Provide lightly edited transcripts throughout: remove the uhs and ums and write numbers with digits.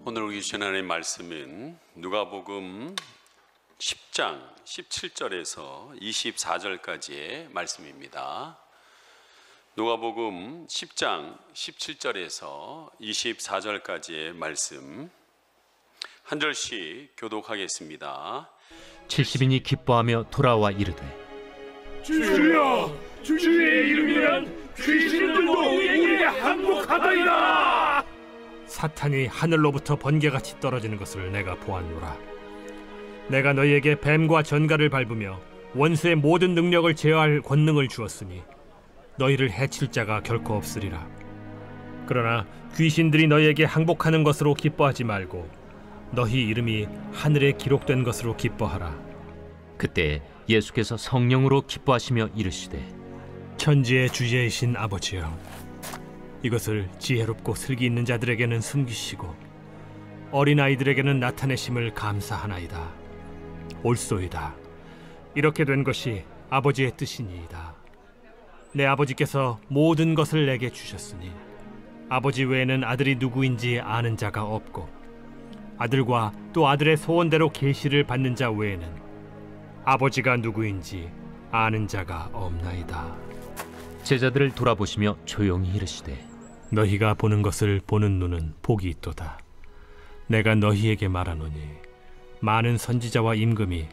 오늘 우리 주신 하나님의 말씀은 누가복음 10장 17절에서 24절까지의 말씀입니다. 누가복음 10장 17절에서 24절까지의 말씀 한 절씩 교독하겠습니다. 70인이 기뻐하며 돌아와 이르되, 주여, 주의 이름이란 귀신들도 우리에게 항복하다이다. 사탄이 하늘로부터 번개같이 떨어지는 것을 내가 보았노라. 내가 너희에게 뱀과 전갈을 밟으며 원수의 모든 능력을 제어할 권능을 주었으니 너희를 해칠 자가 결코 없으리라. 그러나 귀신들이 너희에게 항복하는 것으로 기뻐하지 말고 너희 이름이 하늘에 기록된 것으로 기뻐하라. 그때 예수께서 성령으로 기뻐하시며 이르시되, 천지의 주제이신 아버지여, 이것을 지혜롭고 슬기 있는 자들에게는 숨기시고 어린아이들에게는 나타내심을 감사하나이다. 옳소이다. 이렇게 된 것이 아버지의 뜻이니이다. 내 아버지께서 모든 것을 내게 주셨으니 아버지 외에는 아들이 누구인지 아는 자가 없고 아들과 또 아들의 소원대로 계시를 받는 자 외에는 아버지가 누구인지 아는 자가 없나이다. 제자들을 돌아보시며 조용히 이르시되, 너희가 보는 것을 보는 눈은 복이 있도다. 내가 너희에게 말하노니 많은 선지자와 임금이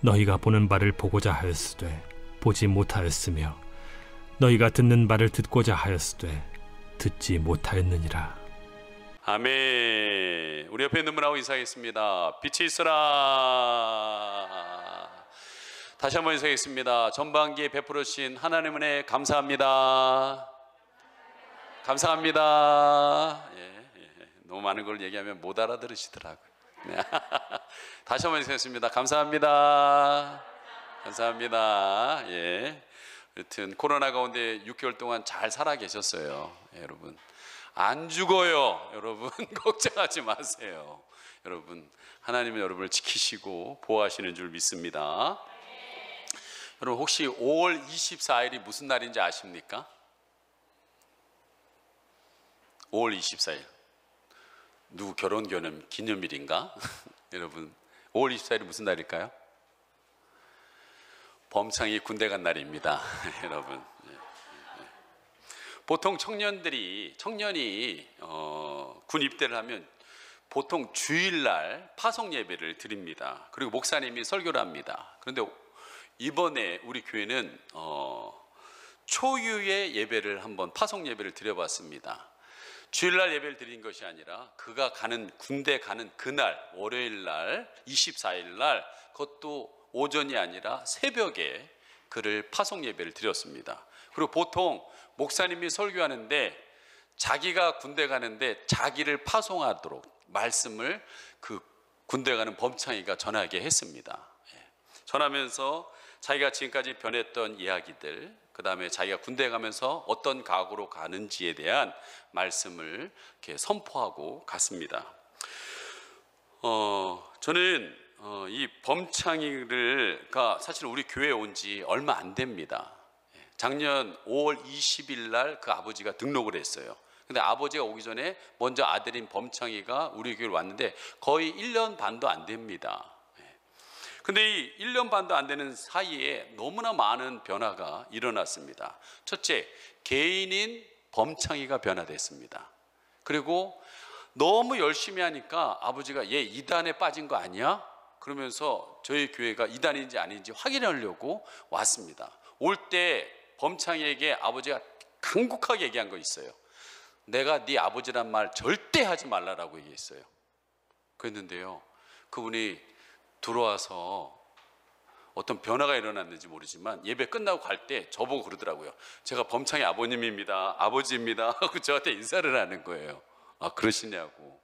너희가 보는 바를 보고자 하였으되 보지 못하였으며 너희가 듣는 바를 듣고자 하였으되 듣지 못하였느니라. 아멘. 우리 옆에 있는 분하고 인사하겠습니다. 빛이 있으라. 다시 한번 인사하겠습니다. 전반기에 베풀어주신 하나님 은혜 감사합니다. 감사합니다. 너무 많은 걸 얘기하면 못 알아들으시더라고요. 다시 한번 인사하겠습니다. 감사합니다. 감사합니다. 여튼 코로나 가운데 6개월 동안 잘 살아 계셨어요. 여러분 안 죽어요. 여러분 걱정하지 마세요. 여러분 하나님은 여러분을 지키시고 보호하시는 줄 믿습니다. 여러분 혹시 5월 24일이 무슨 날인지 아십니까? 5월 24일 누구 결혼 기념일인가? 여러분 5월 24일이 무슨 날일까요? 범창이 군대 간 날입니다. 여러분 보통 청년이 군 입대를 하면 보통 주일날 파송 예배를 드립니다. 그리고 목사님이 설교를 합니다. 그런데 이번에 우리 교회는 초유의 예배를 한번 파송 예배를 드려봤습니다. 주일날 예배를 드린 것이 아니라 그가 군대 가는 그날 월요일날 24일날 그것도 오전이 아니라 새벽에 그를 파송 예배를 드렸습니다. 그리고 보통 목사님이 설교하는데 자기가 군대 가는데 자기를 파송하도록 말씀을 그 군대 가는 범창이가 전하게 했습니다. 전하면서 자기가 지금까지 변했던 이야기들, 그 다음에 자기가 군대 가면서 어떤 각오로 가는지에 대한 말씀을 이렇게 선포하고 갔습니다. 저는 이 범창이가 사실 우리 교회에 온 지 얼마 안 됩니다. 작년 5월 20일 날 그 아버지가 등록을 했어요. 근데 아버지가 오기 전에 먼저 아들인 범창이가 우리 교회를 왔는데 거의 1년 반도 안 됩니다. 근데 이 1년 반도 안 되는 사이에 너무나 많은 변화가 일어났습니다. 첫째, 개인인 범창이가 변화됐습니다. 그리고 너무 열심히 하니까 아버지가 얘 이단에 빠진 거 아니야? 그러면서 저희 교회가 이단인지 아닌지 확인하려고 왔습니다. 올 때 범창이에게 아버지가 간곡하게 얘기한 거 있어요. 내가 네 아버지란 말 절대 하지 말라라고 얘기했어요. 그랬는데요, 그분이 들어와서 어떤 변화가 일어났는지 모르지만 예배 끝나고 갈 때 저보고 그러더라고요. 제가 범창이 아버님입니다, 아버지입니다 하고 저한테 인사를 하는 거예요. 아, 그러시냐고.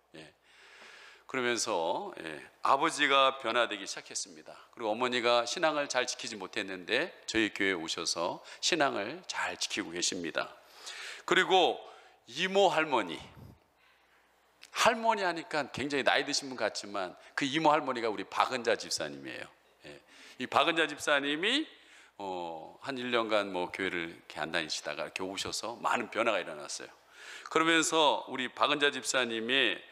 그러면서 아버지가 변화되기 시작했습니다. 그리고 어머니가 신앙을 잘 지키지 못했는데 저희 교회에 오셔서 신앙을 잘 지키고 계십니다. 그리고 이모 할머니 하니까 굉장히 나이 드신 분 같지만 그 이모 할머니가 우리 박은자 집사님이에요. 이 박은자 집사님이 한 1년간 뭐 교회를 이렇게 안 다니시다가 이렇게 오셔서 많은 변화가 일어났어요. 그러면서 우리 박은자 집사님의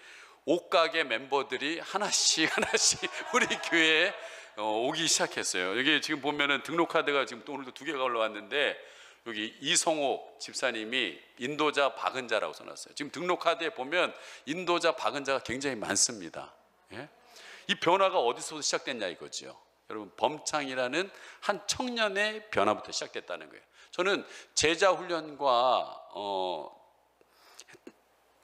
옷가게 멤버들이 하나씩 우리 교회에 오기 시작했어요. 여기 지금 보면은 등록 카드가 지금 또 오늘도 2개가 올라왔는데 여기 이성옥 집사님이 인도자 박은자라고 써놨어요. 지금 등록 카드에 보면 인도자 박은자가 굉장히 많습니다. 예? 이 변화가 어디서 시작됐냐 이거죠. 여러분, 범창이라는 한 청년의 변화부터 시작됐다는 거예요. 저는 제자 훈련과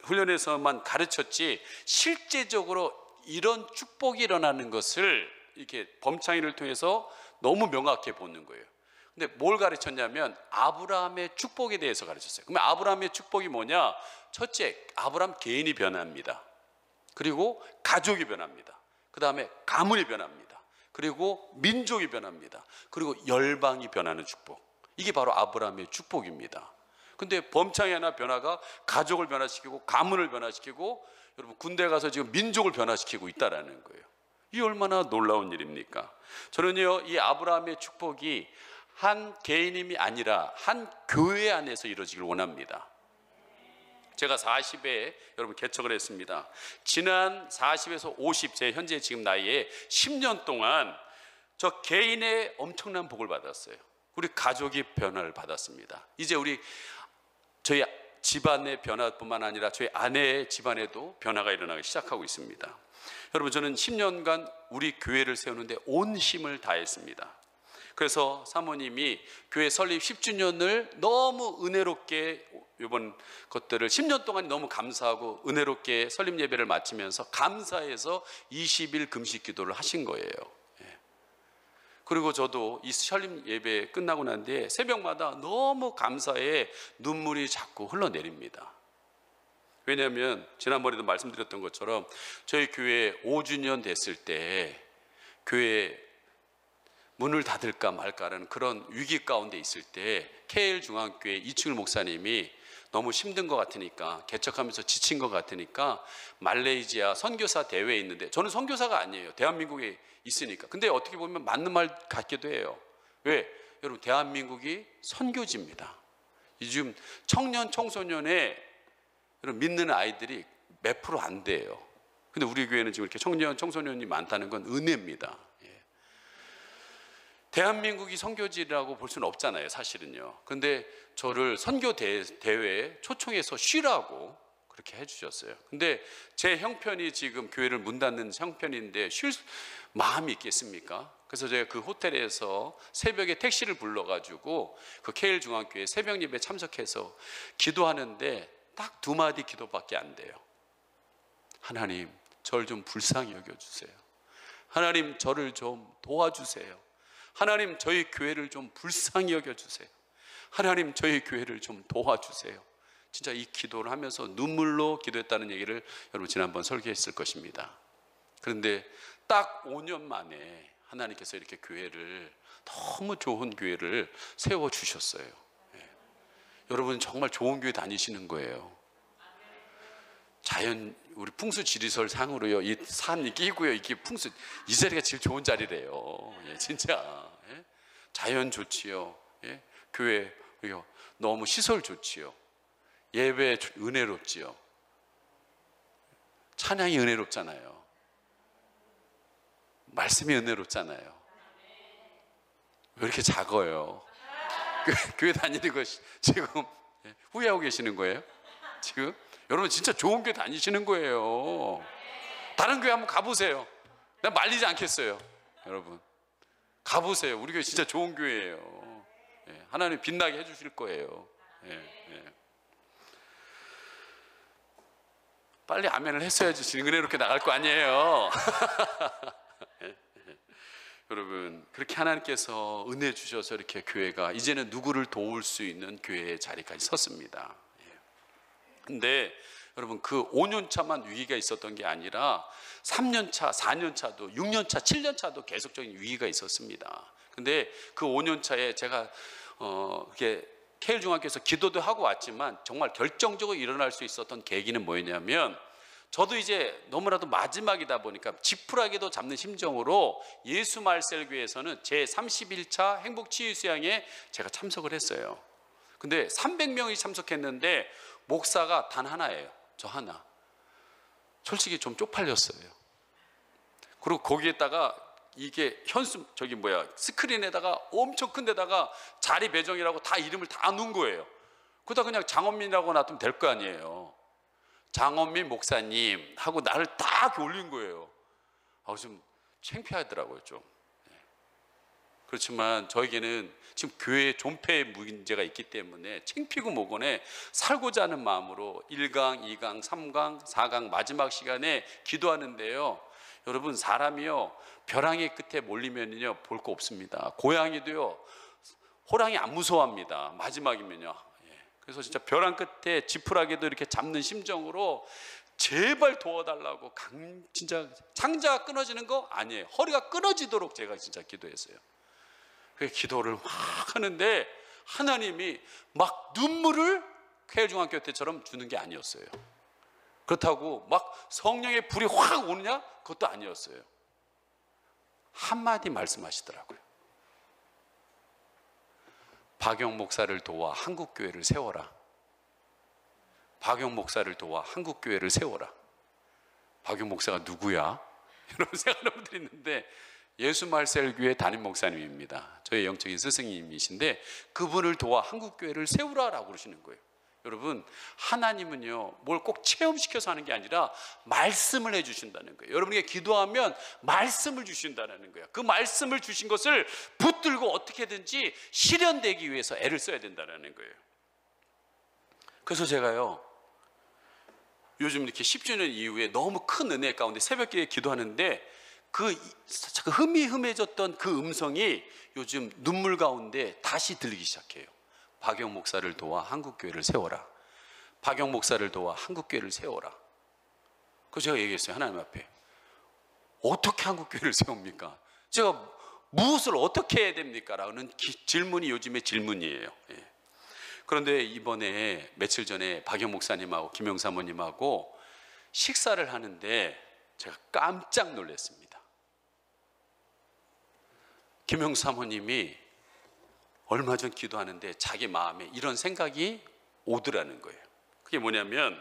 훈련에서만 가르쳤지 실제적으로 이런 축복이 일어나는 것을 이렇게 범창이를 통해서 너무 명확히 보는 거예요. 근데 뭘 가르쳤냐면 아브라함의 축복에 대해서 가르쳤어요. 그러면 아브라함의 축복이 뭐냐? 첫째, 아브라함 개인이 변합니다. 그리고 가족이 변합니다. 그 다음에 가문이 변합니다. 그리고 민족이 변합니다. 그리고 열방이 변하는 축복. 이게 바로 아브라함의 축복입니다. 근데 범창의 하나 변화가 가족을 변화시키고 가문을 변화시키고 여러분 군대 가서 지금 민족을 변화시키고 있다라는 거예요. 이 얼마나 놀라운 일입니까? 저는요, 이 아브라함의 축복이 한 개인임이 아니라 한 교회 안에서 이루어지길 원합니다. 제가 40에 여러분 개척을 했습니다. 지난 40에서 50, 제 현재 지금 나이에 10년 동안 저 개인의 엄청난 복을 받았어요. 우리 가족이 변화를 받았습니다. 이제 저희 집안의 변화뿐만 아니라 저희 아내의 집안에도 변화가 일어나기 시작하고 있습니다. 여러분, 저는 10년간 우리 교회를 세우는데 온 힘을 다했습니다. 그래서 사모님이 교회 설립 10주년을 너무 은혜롭게 이번 것들을 10년 동안 너무 감사하고 은혜롭게 설립 예배를 마치면서 감사해서 20일 금식 기도를 하신 거예요. 그리고 저도 이 설립 예배 끝나고 난 뒤에 새벽마다 너무 감사해 눈물이 자꾸 흘러내립니다. 왜냐하면 지난번에도 말씀드렸던 것처럼 저희 교회 5주년 됐을 때 교회 문을 닫을까 말까라는 그런 위기 가운데 있을 때 KL 중앙교회 이충일 목사님이 너무 힘든 것 같으니까, 개척하면서 지친 것 같으니까 말레이시아 선교사 대회에 있는데, 저는 선교사가 아니에요. 대한민국에 있으니까. 근데 어떻게 보면 맞는 말 같기도 해요. 왜? 여러분, 대한민국이 선교지입니다. 요즘 청년 청소년의 여러분 믿는 아이들이 몇 프로 안 돼요. 근데 우리 교회는 지금 이렇게 청년 청소년이 많다는 건 은혜입니다. 대한민국이 선교지라고 볼 수는 없잖아요, 사실은요. 근데 저를 선교 대회에 초청해서 쉬라고 그렇게 해주셨어요. 근데 제 형편이 지금 교회를 문 닫는 형편인데 쉴 마음이 있겠습니까? 그래서 제가 그 호텔에서 새벽에 택시를 불러가지고 그 KL 중앙교회 새벽 예배 참석해서 기도하는데 딱 2마디 기도밖에 안 돼요. 하나님, 저를 좀 불쌍히 여겨주세요. 하나님, 저를 좀 도와주세요. 하나님, 저희 교회를 좀 불쌍히 여겨주세요. 하나님, 저희 교회를 좀 도와주세요. 진짜 이 기도를 하면서 눈물로 기도했다는 얘기를 여러분 지난번 설교했을 것입니다. 그런데 딱 5년 만에 하나님께서 이렇게 교회를, 너무 좋은 교회를 세워주셨어요. 여러분 정말 좋은 교회 다니시는 거예요. 자연, 우리 풍수 지리설 상으로요, 이 산이 끼고요, 이게 풍수, 이 자리가 제일 좋은 자리래요. 진짜. 자연 좋지요. 교회 너무 시설 좋지요. 예배 은혜롭지요. 찬양이 은혜롭잖아요. 말씀이 은혜롭잖아요. 왜 이렇게 작아요? 교회 다니는 거 지금 후회하고 계시는 거예요? 지금? 여러분 진짜 좋은 교회 다니시는 거예요. 다른 교회 한번 가보세요. 내가 말리지 않겠어요. 여러분 가보세요. 우리 교회 진짜 좋은 교회예요. 하나님 빛나게 해주실 거예요. 빨리 아멘을 했어야지 은혜롭게 나갈 거 아니에요. 여러분, 그렇게 하나님께서 은혜 주셔서 이렇게 교회가 이제는 누구를 도울 수 있는 교회의 자리까지 섰습니다. 근데 여러분, 그 5년 차만 위기가 있었던 게 아니라 3년 차, 4년 차도, 6년 차, 7년 차도 계속적인 위기가 있었습니다. 근데 그 5년 차에 제가 이렇게 KL 중학교에서 기도도 하고 왔지만 정말 결정적으로 일어날 수 있었던 계기는 뭐였냐면, 저도 이제 너무나도 마지막이다 보니까 지푸라기도 잡는 심정으로 예수 말셀교회에서는 제 31차 행복치유수양에 제가 참석을 했어요. 근데 300명이 참석했는데 목사가 단 하나예요. 저 하나. 솔직히 좀 쪽팔렸어요. 그리고 거기에다가 이게 스크린에다가 엄청 큰 데다가 자리 배정이라고 다 이름을 다 넣은 거예요. 그러다 그냥 장원민이라고 놔두면 될 거 아니에요. 장원민 목사님 하고 나를 딱 올린 거예요. 좀 창피하더라고요, 좀. 그렇지만 저에게는 지금 교회에 존폐의 문제가 있기 때문에 창피고 모건에 살고자 하는 마음으로 1강, 2강, 3강, 4강 마지막 시간에 기도하는데요. 여러분, 사람이요 벼랑의 끝에 몰리면요 볼 거 없습니다. 고양이도요 호랑이 안 무서워합니다. 마지막이면요. 그래서 진짜 벼랑 끝에 지푸라기도 이렇게 잡는 심정으로 제발 도와달라고 진짜 창자가 끊어지는 거 아니에요. 허리가 끊어지도록 제가 진짜 기도했어요. 그 기도를 막 하는데 하나님이 막 눈물을 쾌일중학교 때처럼 주는 게 아니었어요. 그렇다고 막 성령의 불이 확 오느냐? 그것도 아니었어요. 한마디 말씀하시더라고요. 박영 목사를 도와 한국교회를 세워라. 박영 목사를 도와 한국교회를 세워라. 박영 목사가 누구야? 여러분 생각하는 분들이 있는데 예수말셀교회 담임 목사님입니다. 저희 영적인 스승님이신데 그분을 도와 한국교회를 세우라라고 그러시는 거예요. 여러분, 하나님은요 뭘 꼭 체험시켜서 하는 게 아니라 말씀을 해주신다는 거예요. 여러분에게 기도하면 말씀을 주신다는 거예요. 그 말씀을 주신 것을 붙들고 어떻게든지 실현되기 위해서 애를 써야 된다는 거예요. 그래서 제가요 요즘 이렇게 10주년 이후에 너무 큰 은혜 가운데 새벽기도에 기도하는데 그 흐미흐매졌던 그 음성이 요즘 눈물 가운데 다시 들리기 시작해요. 박영 목사를 도와 한국교회를 세워라. 박영 목사를 도와 한국교회를 세워라. 그래서 제가 얘기했어요. 하나님 앞에 어떻게 한국교회를 세웁니까? 제가 무엇을 어떻게 해야 됩니까? 라는 질문이 요즘의 질문이에요. 그런데 이번에 며칠 전에 박영 목사님하고 김영 사모님하고 식사를 하는데 제가 깜짝 놀랐습니다. 김영 사모님이 얼마 전 기도하는데 자기 마음에 이런 생각이 오더라는 거예요. 그게 뭐냐면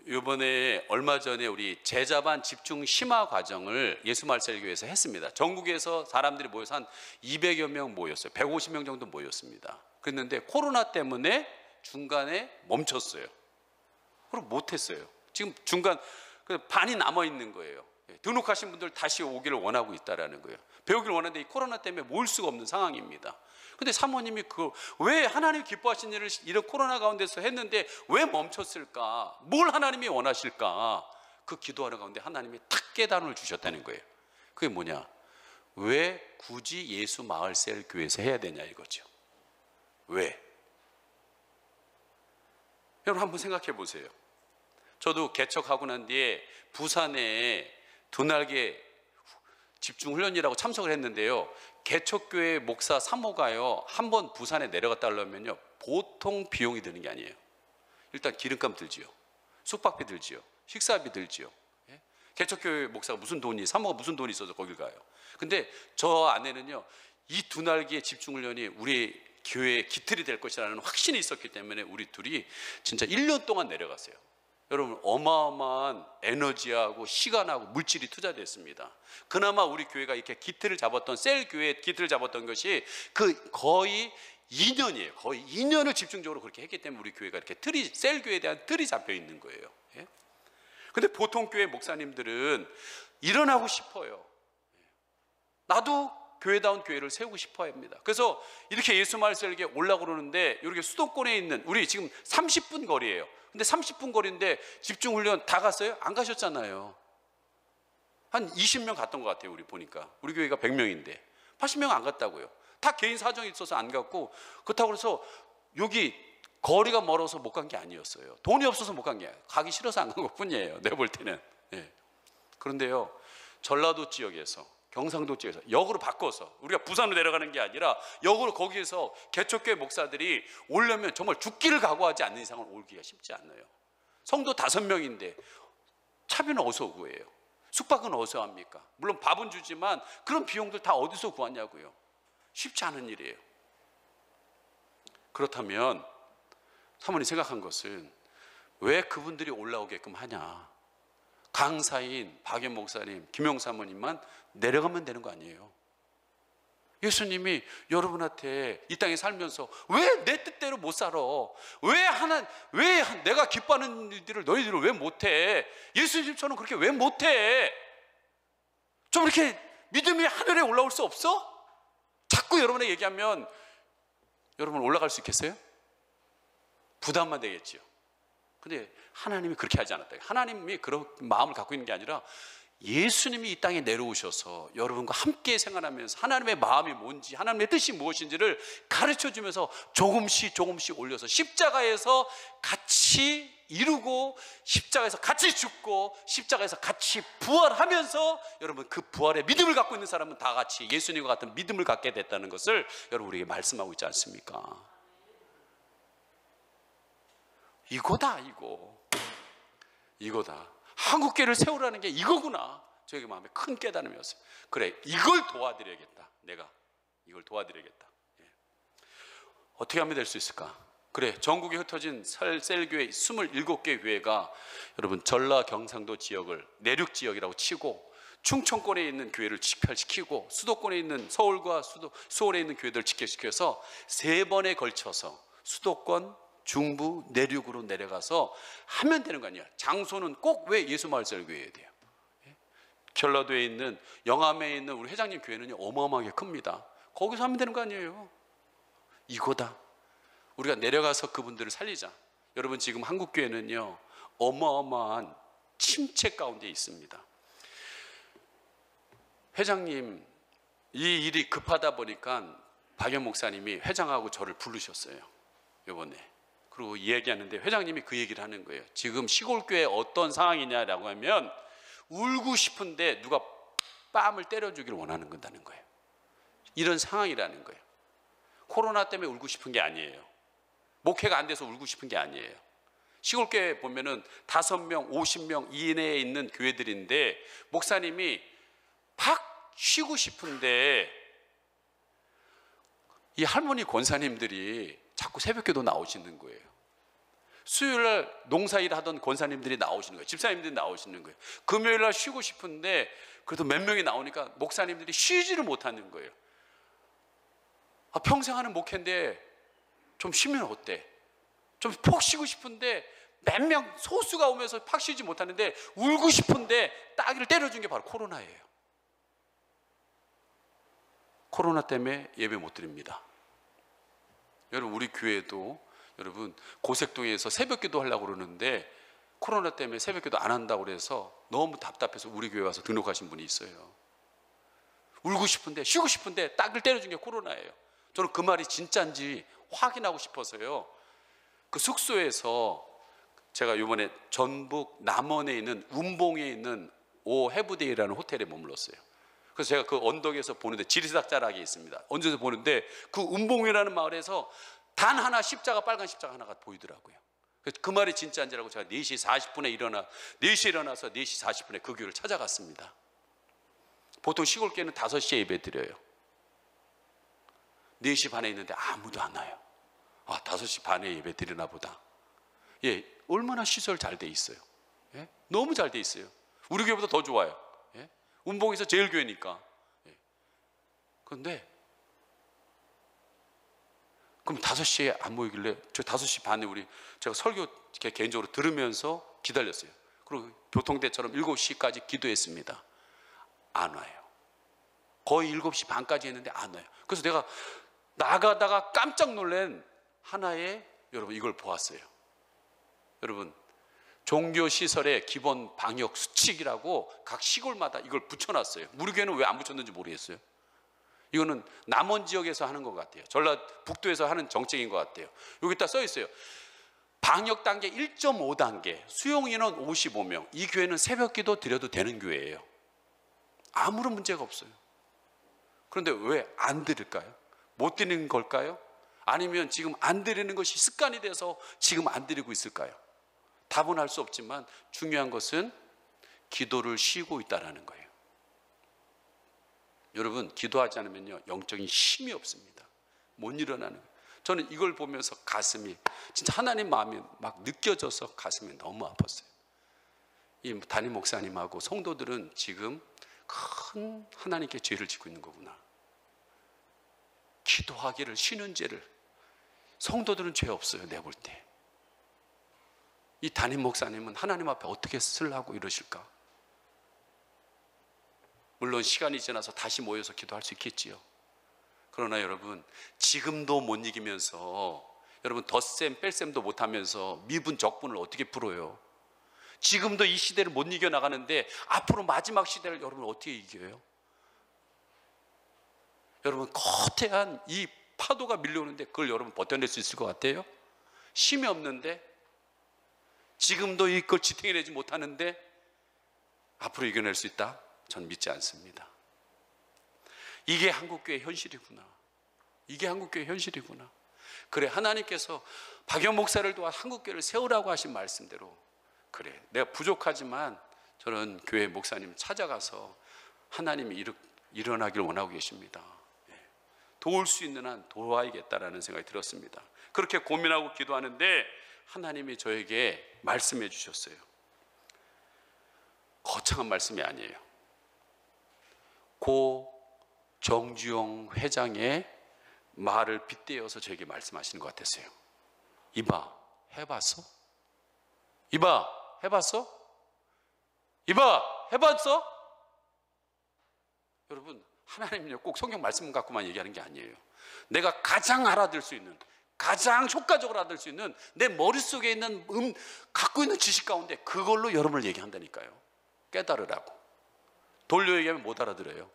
이번에 얼마 전에 우리 제자반 집중 심화 과정을 예수말셀교회에서 했습니다. 전국에서 사람들이 모여서 한 200여 명 모였어요. 150명 정도 모였습니다. 그랬는데 코로나 때문에 중간에 멈췄어요. 그럼 못했어요. 지금 중간 반이 남아 있는 거예요. 등록하신 분들 다시 오기를 원하고 있다라는 거예요. 배우기를 원하는데 이 코로나 때문에 모일 수가 없는 상황입니다. 근데 사모님이 왜 하나님 기뻐하신 일을 이런 코로나 가운데서 했는데 왜 멈췄을까? 뭘 하나님이 원하실까? 그 기도하는 가운데 하나님이 탁 깨달음을 주셨다는 거예요. 그게 뭐냐? 왜 굳이 예수 마을셀 교회에서 해야 되냐 이거죠. 왜? 여러분 한번 생각해 보세요. 저도 개척하고 난 뒤에 부산에 두 날개 집중훈련이라고 참석을 했는데요. 개척교회 목사 3호가요 한번 부산에 내려갔다 오려면요 보통 비용이 드는 게 아니에요. 일단 기름값 들지요, 숙박비 들지요, 식사비 들지요. 개척교회 목사가 무슨 돈이 3호가 무슨 돈이 있어서 거길 가요. 근데 저 안에는요 이 두 날개의 집중훈련이 우리 교회의 기틀이 될 것이라는 확신이 있었기 때문에 우리 둘이 진짜 1년 동안 내려갔어요. 여러분 어마어마한 에너지하고 시간하고 물질이 투자됐습니다. 그나마 우리 교회가 이렇게 기틀을 잡았던 셀 교회의 기틀을 잡았던 것이 거의 2년이에요. 거의 2년을 집중적으로 그렇게 했기 때문에 우리 교회가 이렇게 셀 교회에 대한 틀이 잡혀 있는 거예요. 근데 보통 교회 목사님들은 일어나고 싶어요. 나도 교회다운 교회를 세우고 싶어 합니다. 그래서 이렇게 예수말셀에 올라고 그러는데 이렇게 수도권에 있는 우리 지금 30분 거리예요. 근데 30분 거리인데 집중훈련 다 갔어요? 안 가셨잖아요. 한 20명 갔던 것 같아요. 우리 보니까 우리 교회가 100명인데 80명 안 갔다고요. 다 개인 사정이 있어서 안 갔고 그렇다고 해서 여기 거리가 멀어서 못 간 게 아니었어요. 돈이 없어서 못 간 게 아니에요. 가기 싫어서 안 간 것뿐이에요. 내가 볼 때는. 그런데요 전라도 지역에서 경상도 지역에서 역으로 바꿔서 우리가 부산으로 내려가는 게 아니라 역으로 거기에서 개척교회 목사들이 오려면 정말 죽기를 각오하지 않는 이상은 오기가 쉽지 않아요. 성도 5명인데 차비는 어디서 구해요? 숙박은 어디서 합니까? 물론 밥은 주지만 그런 비용들 다 어디서 구하냐고요. 쉽지 않은 일이에요. 그렇다면 사모님 생각한 것은 왜 그분들이 올라오게끔 하냐? 강사인 박연 목사님, 김용 사모님만 내려가면 되는 거 아니에요? 예수님이 여러분한테 이 땅에 살면서 왜 내 뜻대로 못 살아? 왜 내가 기뻐하는 일들을 너희들은 왜 못해? 예수님처럼 그렇게 왜 못해? 좀 이렇게 믿음이 하늘에 올라올 수 없어? 자꾸 여러분에게 얘기하면 여러분 올라갈 수 있겠어요? 부담만 되겠지요. 근데 하나님이 그렇게 하지 않았다. 하나님이 그런 마음을 갖고 있는 게 아니라 예수님이 이 땅에 내려오셔서 여러분과 함께 생활하면서 하나님의 마음이 뭔지, 하나님의 뜻이 무엇인지를 가르쳐주면서 조금씩 올려서 십자가에서 같이 이루고, 십자가에서 같이 죽고, 십자가에서 같이 부활하면서 여러분 그 부활의 믿음을 갖고 있는 사람은 다 같이 예수님과 같은 믿음을 갖게 됐다는 것을 여러분 우리에게 말씀하고 있지 않습니까? 이거다, 이거다. 한국교회를 세우라는 게 이거구나. 저에게 마음에 큰 깨달음이었어요. 그래, 이걸 도와드려야겠다. 내가 이걸 도와드려야겠다. 예. 어떻게 하면 될 수 있을까? 그래, 전국에 흩어진 셀교회 27개 교회가 여러분 전라 경상도 지역을 내륙 지역이라고 치고, 충청권에 있는 교회를 직결시키고, 수도권에 있는 서울과 수원에 있는 교회들을 직결시켜서 3번에 걸쳐서 수도권, 중부, 내륙으로 내려가서 하면 되는 거 아니야. 장소는 꼭 왜 예수마을셀교회에 돼요? 전라도에 있는, 영암에 있는 우리 회장님 교회는 어마어마하게 큽니다. 거기서 하면 되는 거 아니에요? 이거다. 우리가 내려가서 그분들을 살리자. 여러분 지금 한국교회는요 어마어마한 침체 가운데 있습니다. 회장님 이 일이 급하다 보니까 박연 목사님이 회장하고 저를 부르셨어요, 이번에. 그리고 얘기하는데 회장님이 그 얘기를 하는 거예요. 지금 시골교회 어떤 상황이냐라고 하면 울고 싶은데 누가 뺨을 때려주기를 원하는 건다는 거예요. 이런 상황이라는 거예요. 코로나 때문에 울고 싶은 게 아니에요. 목회가 안 돼서 울고 싶은 게 아니에요. 시골교회 보면은 5명, 50명 이내에 있는 교회들인데 목사님이 팍 쉬고 싶은데 이 할머니 권사님들이 자꾸 새벽기도 나오시는 거예요. 수요일날 농사일 하던 권사님들이 나오시는 거예요. 집사님들이 나오시는 거예요. 금요일날 쉬고 싶은데 그래도 몇 명이 나오니까 목사님들이 쉬지를 못하는 거예요. 평생 하는 목회인데 좀 쉬면 어때? 좀 푹 쉬고 싶은데 몇 명 소수가 오면서 팍 쉬지 못하는데 울고 싶은데 따귀를 때려준 게 바로 코로나예요. 코로나 때문에 예배 못 드립니다. 여러분 우리 교회도 여러분 고색동에서 새벽기도 하려고 그러는데 코로나 때문에 새벽기도 안 한다고 그래서 너무 답답해서 우리 교회 와서 등록하신 분이 있어요. 울고 싶은데 쉬고 싶은데 딱을 때려준 게 코로나예요. 저는 그 말이 진짜인지 확인하고 싶어서요, 그 숙소에서 제가 이번에 전북 남원에 있는 운봉에 있는 오 해브데이라는 호텔에 머물렀어요. 그래서 제가 그 언덕에서 보는데 지리산 자락이 있습니다. 언제서 보는데 그 운봉이라는 마을에서 단 하나 십자가, 빨간 십자가 하나가 보이더라고요. 그래서 그 말이 진짜인지라고 제가 4시 40분에 4시에 일어나서 4시 40분에 그 교회를 찾아갔습니다. 보통 시골교회는 5시에 예배 드려요. 4시 반에 있는데 아무도 안 와요. 5시 반에 예배 드리나 보다. 예, 얼마나 시설 잘 돼 있어요. 예? 너무 잘 돼 있어요. 우리 교회보다 더 좋아요. 예? 운봉에서 제일 교회니까. 예. 그런데 그럼 5시에 안 모이길래 저 5시 반에 제가 설교 개인적으로 들으면서 기다렸어요. 그리고 교통대처럼 7시까지 기도했습니다. 안 와요. 거의 7시 반까지 했는데 안 와요. 그래서 내가 나가다가 깜짝 놀란 하나의, 여러분 이걸 보았어요. 여러분 종교시설의 기본 방역 수칙이라고 각 시골마다 이걸 붙여놨어요. 우리 교회는 왜 안 붙였는지 모르겠어요. 이거는 남원 지역에서 하는 것 같아요. 전라북도에서 하는 정책인 것 같아요. 여기다 써 있어요. 방역 단계 1.5단계, 수용 인원 55명. 이 교회는 새벽기도 드려도 되는 교회예요. 아무런 문제가 없어요. 그런데 왜 안 드릴까요? 못 드리는 걸까요? 아니면 지금 안 드리는 것이 습관이 돼서 지금 안 드리고 있을까요? 답은 알 수 없지만 중요한 것은 기도를 쉬고 있다는 거예요. 여러분 기도하지 않으면요 영적인 힘이 없습니다. 못 일어나는 거예요. 저는 이걸 보면서 가슴이 진짜 하나님 마음이 막 느껴져서 가슴이 너무 아팠어요. 이 담임 목사님하고 성도들은 지금 큰 하나님께 죄를 짓고 있는 거구나. 기도하기를 쉬는 죄를. 성도들은 죄 없어요, 내가 볼 때. 이 담임 목사님은 하나님 앞에 어떻게 쓰려고 이러실까? 물론 시간이 지나서 다시 모여서 기도할 수 있겠지요. 그러나 여러분, 지금도 못 이기면서, 여러분 덧셈 뺄셈도 못하면서 미분 적분을 어떻게 풀어요? 지금도 이 시대를 못 이겨나가는데 앞으로 마지막 시대를 여러분 어떻게 이겨요? 여러분, 거대한 이 파도가 밀려오는데 그걸 여러분 버텨낼 수 있을 것 같아요? 힘이 없는데, 지금도 이걸 지탱해내지 못하는데 앞으로 이겨낼 수 있다? 전 믿지 않습니다. 이게 한국교회 현실이구나. 이게 한국교회 현실이구나. 그래, 하나님께서 박영 목사를 도와 한국교회를 세우라고 하신 말씀대로, 그래, 내가 부족하지만 저는 교회 목사님 찾아가서 하나님이 일어나기를 원하고 계십니다. 도울 수 있는 한 도와야겠다라는 생각이 들었습니다. 그렇게 고민하고 기도하는데 하나님이 저에게 말씀해 주셨어요. 거창한 말씀이 아니에요. 고 정주영 회장의 말을 빗대어서 저에게 말씀하시는 것 같았어요. 이봐, 해봤어? 이봐, 해봤어? 이봐, 해봤어? 여러분, 하나님은요, 꼭 성경 말씀 갖고만 얘기하는 게 아니에요. 내가 가장 알아들 수 있는, 가장 효과적으로 알아들 수 있는 내 머릿속에 있는 갖고 있는 지식 가운데 그걸로 여러분을 얘기한다니까요. 깨달으라고. 돌려 얘기하면 못 알아들어요.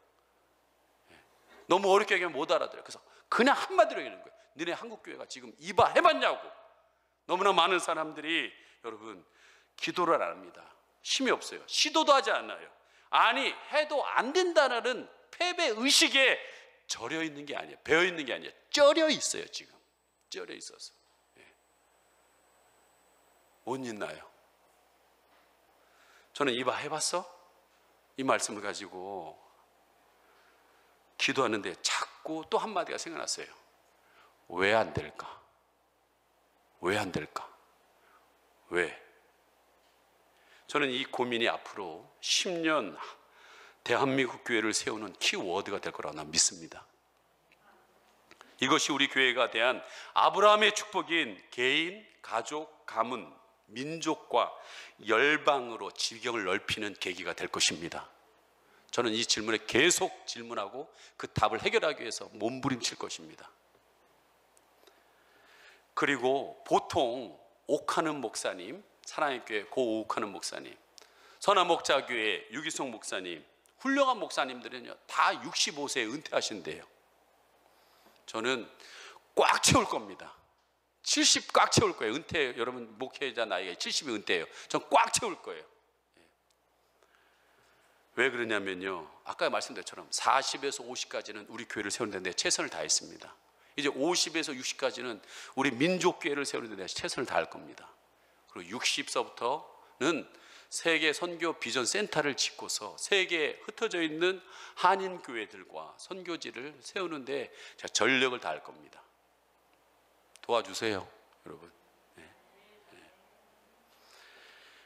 너무 어렵게 얘기하면 못 알아들어요. 그래서 그냥 한마디로 얘기하는 거예요. 너네 한국교회가 지금 이봐 해봤냐고. 너무나 많은 사람들이 여러분 기도를 안 합니다. 힘이 없어요. 시도도 하지 않아요. 아니, 해도 안 된다는 패배 의식에 절여 있는 게 아니에요. 배어 있는 게 아니에요. 쩔여 있어요. 지금 쩔여 있어서. 못 있나요? 저는 이봐 해봤어? 이 말씀을 가지고 기도하는데 자꾸 또 한마디가 생각났어요. 왜 안 될까? 왜 안 될까? 왜? 저는 이 고민이 앞으로 10년 대한민국 교회를 세우는 키워드가 될 거라고 난 믿습니다. 이것이 우리 교회가 대한 아브라함의 축복인 개인, 가족, 가문, 민족과 열방으로 지경을 넓히는 계기가 될 것입니다. 저는 이 질문에 계속 질문하고 그 답을 해결하기 위해서 몸부림칠 것입니다. 그리고 보통 옥하는 목사님, 사랑의 교회 고 옥하는 목사님, 선화목자교회 유기성 목사님, 훌륭한 목사님들은요 다 65세에 은퇴하신대요. 저는 꽉 채울 겁니다. 70 꽉 채울 거예요. 은퇴, 여러분 목회자 나이가 70이 은퇴예요. 전 꽉 채울 거예요. 왜 그러냐면요, 아까 말씀드린 것처럼 40에서 50까지는 우리 교회를 세우는 데 최선을 다했습니다. 이제 50에서 60까지는 우리 민족교회를 세우는 데 최선을 다할 겁니다. 그리고 60서부터는 세계 선교 비전 센터를 짓고서 세계에 흩어져 있는 한인 교회들과 선교지를 세우는데 제가 전력을 다할 겁니다. 도와주세요, 여러분.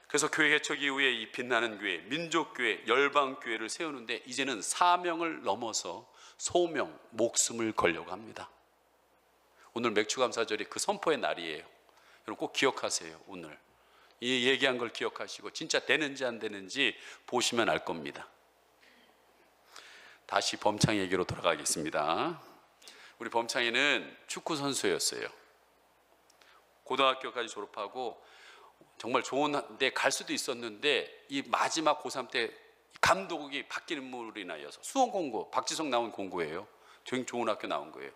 그래서 교회 개척 이후에 이 빛나는 교회, 민족교회, 열방교회를 세우는데 이제는 사명을 넘어서 소명, 목숨을 걸려고 합니다. 오늘 맥주감사절이 그 선포의 날이에요. 여러분 꼭 기억하세요. 오늘 이 얘기한 걸 기억하시고 진짜 되는지 안 되는지 보시면 알 겁니다. 다시 범창 얘기로 돌아가겠습니다. 우리 범창이는 축구 선수였어요. 고등학교까지 졸업하고 정말 좋은 데 갈 수도 있었는데 이 마지막 고3 때 감독이 바뀌는 물로 인하여서 수원 공고, 박지성 나온 공고예요. 되게 좋은 학교 나온 거예요.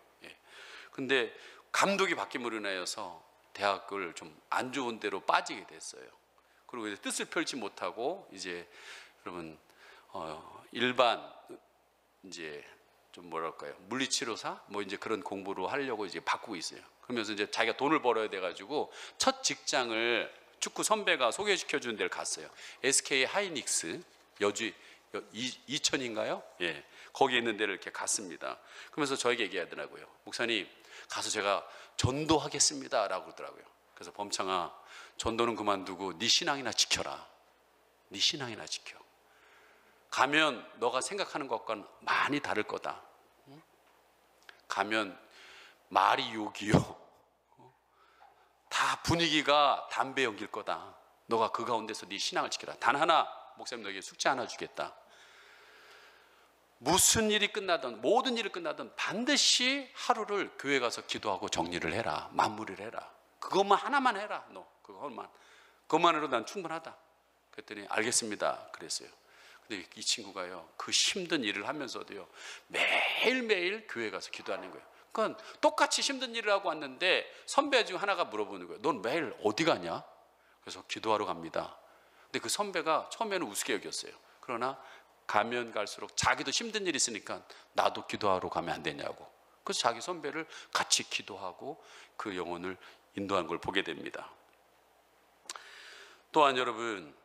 근데 감독이 바뀜으로 인하여서 대학을 좀 안 좋은 데로 빠지게 됐어요. 그리고 이제 뜻을 펼치 못하고 이제 여러분 일반 이제 좀 뭐랄까요, 물리치료사 뭐 이제 그런 공부로 하려고 이제 바꾸고 있어요. 그러면서 이제 자기가 돈을 벌어야 돼가지고 첫 직장을 축구 선배가 소개시켜 주는 데를 갔어요. SK 하이닉스 여주 이천인가요? 예, 거기 있는 데를 이렇게 갔습니다. 그러면서 저에게 얘기하더라고요. 목사님, 가서 제가 전도하겠습니다라고 그러더라고요. 그래서 범창아, 전도는 그만두고 네 신앙이나 지켜라. 네 신앙이나 지켜. 가면 너가 생각하는 것과는 많이 다를 거다. 가면 말이 욕이요, 다 분위기가 담배 연기일 거다. 너가 그 가운데서 네 신앙을 지켜라. 단 하나, 목사님 너에게 숙제 하나 주겠다. 무슨 일이 끝나든 모든 일이 끝나든 반드시 하루를 교회 가서 기도하고 정리를 해라. 마무리를 해라. 그것만 하나만 해라. 너 그것만으로 난 충분하다. 그랬더니 알겠습니다 그랬어요. 근데 이 친구가요, 그 힘든 일을 하면서도요 매일매일 교회 가서 기도하는 거예요. 그러니까 똑같이 힘든 일을 하고 왔는데 선배 중 하나가 물어보는 거예요. 넌 매일 어디 가냐? 그래서 기도하러 갑니다. 근데 그 선배가 처음에는 우습게 여겼어요. 그러나 가면 갈수록 자기도 힘든 일이 있으니까 나도 기도하러 가면 안 되냐고. 그래서 자기 선배를 같이 기도하고 그 영혼을 인도한 걸 보게 됩니다. 또한 여러분,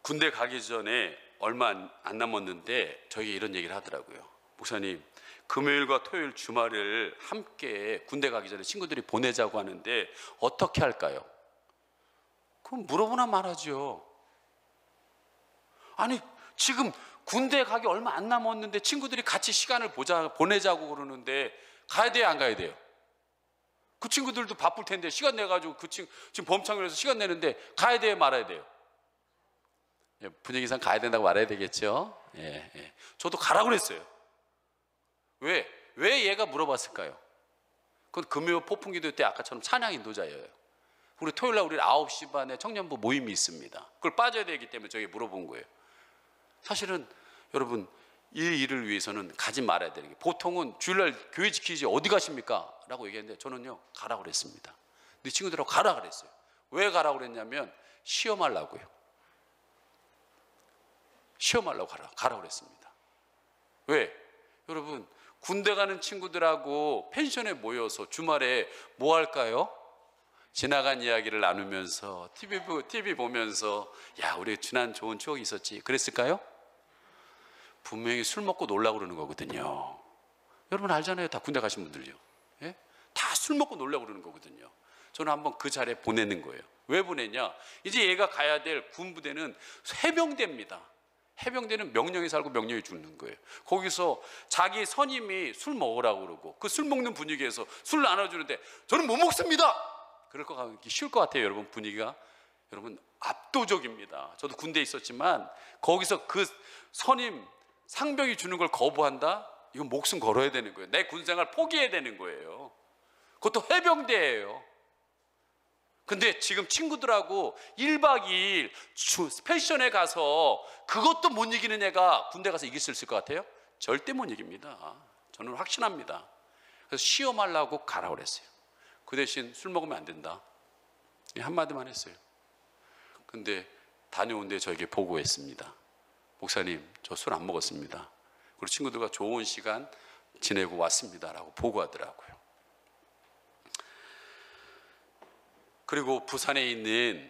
군대 가기 전에 얼마 안 남았는데 저에게 이런 얘기를 하더라고요. 목사님, 금요일과 토요일 주말을 함께 군대 가기 전에 친구들이 보내자고 하는데 어떻게 할까요? 그럼 물어보나 말하죠. 아니 지금 군대 가기 얼마 안 남았는데 친구들이 같이 시간을 보내자고 그러는데 가야 돼요, 안 가야 돼요? 그 친구들도 바쁠 텐데 시간 내가지고 지금 범창을해서 시간 내는데 가야 돼요, 말아야 돼요? 예, 분위기상 가야 된다고 말해야 되겠죠. 예. 저도 가라고 그랬어요. 왜 얘가 물어봤을까요? 그건 금요 폭풍기도 때 아까처럼 찬양 인도자예요. 우리 토요일날 우리 9시 반에 청년부 모임이 있습니다. 그걸 빠져야 되기 때문에 저에게 물어본 거예요. 사실은 여러분, 이 일을 위해서는 가지 말아야 되는 게, 보통은 주일날 교회 지키지 어디 가십니까? 라고 얘기했는데 저는요 가라고 그랬습니다. 네 친구들하고 가라 그랬어요. 왜 가라고 그랬냐면 시험하려고요. 시험하려고 가라고 그랬습니다. 왜? 여러분, 군대 가는 친구들하고 펜션에 모여서 주말에 뭐 할까요? 지나간 이야기를 나누면서 TV 보면서 야, 우리 지난 좋은 추억이 있었지, 그랬을까요? 분명히 술 먹고 놀라고 그러는 거거든요. 여러분 알잖아요, 다 군대 가신 분들요. 예? 다 술 먹고 놀라고 그러는 거거든요. 저는 한번 그 자리에 보내는 거예요. 왜 보내냐? 이제 얘가 가야 될 군부대는 해병대입니다. 해병대는 명령이 살고 명령이 죽는 거예요. 거기서 자기 선임이 술 먹으라고 그러고 그 술 먹는 분위기에서 술 나눠주는데 저는 못 먹습니다. 그럴 것 같기 쉬울 것 같아요. 여러분, 분위기가 여러분 압도적입니다. 저도 군대에 있었지만 거기서 그 선임 상병이 주는 걸 거부한다? 이건 목숨 걸어야 되는 거예요. 내 군생활 포기해야 되는 거예요. 그것도 해병대예요. 근데 지금 친구들하고 1박 2일 펜션에 가서 그것도 못 이기는 애가 군대 가서 이길 수 있을 것 같아요? 절대 못 이깁니다. 저는 확신합니다. 그래서 시험하려고 가라고 그랬어요. 그 대신 술 먹으면 안 된다, 한마디만 했어요. 근데 다녀온 데 저에게 보고했습니다. 목사님, 저 술 안 먹었습니다. 그리고 친구들과 좋은 시간 지내고 왔습니다 라고 보고하더라고요. 그리고 부산에 있는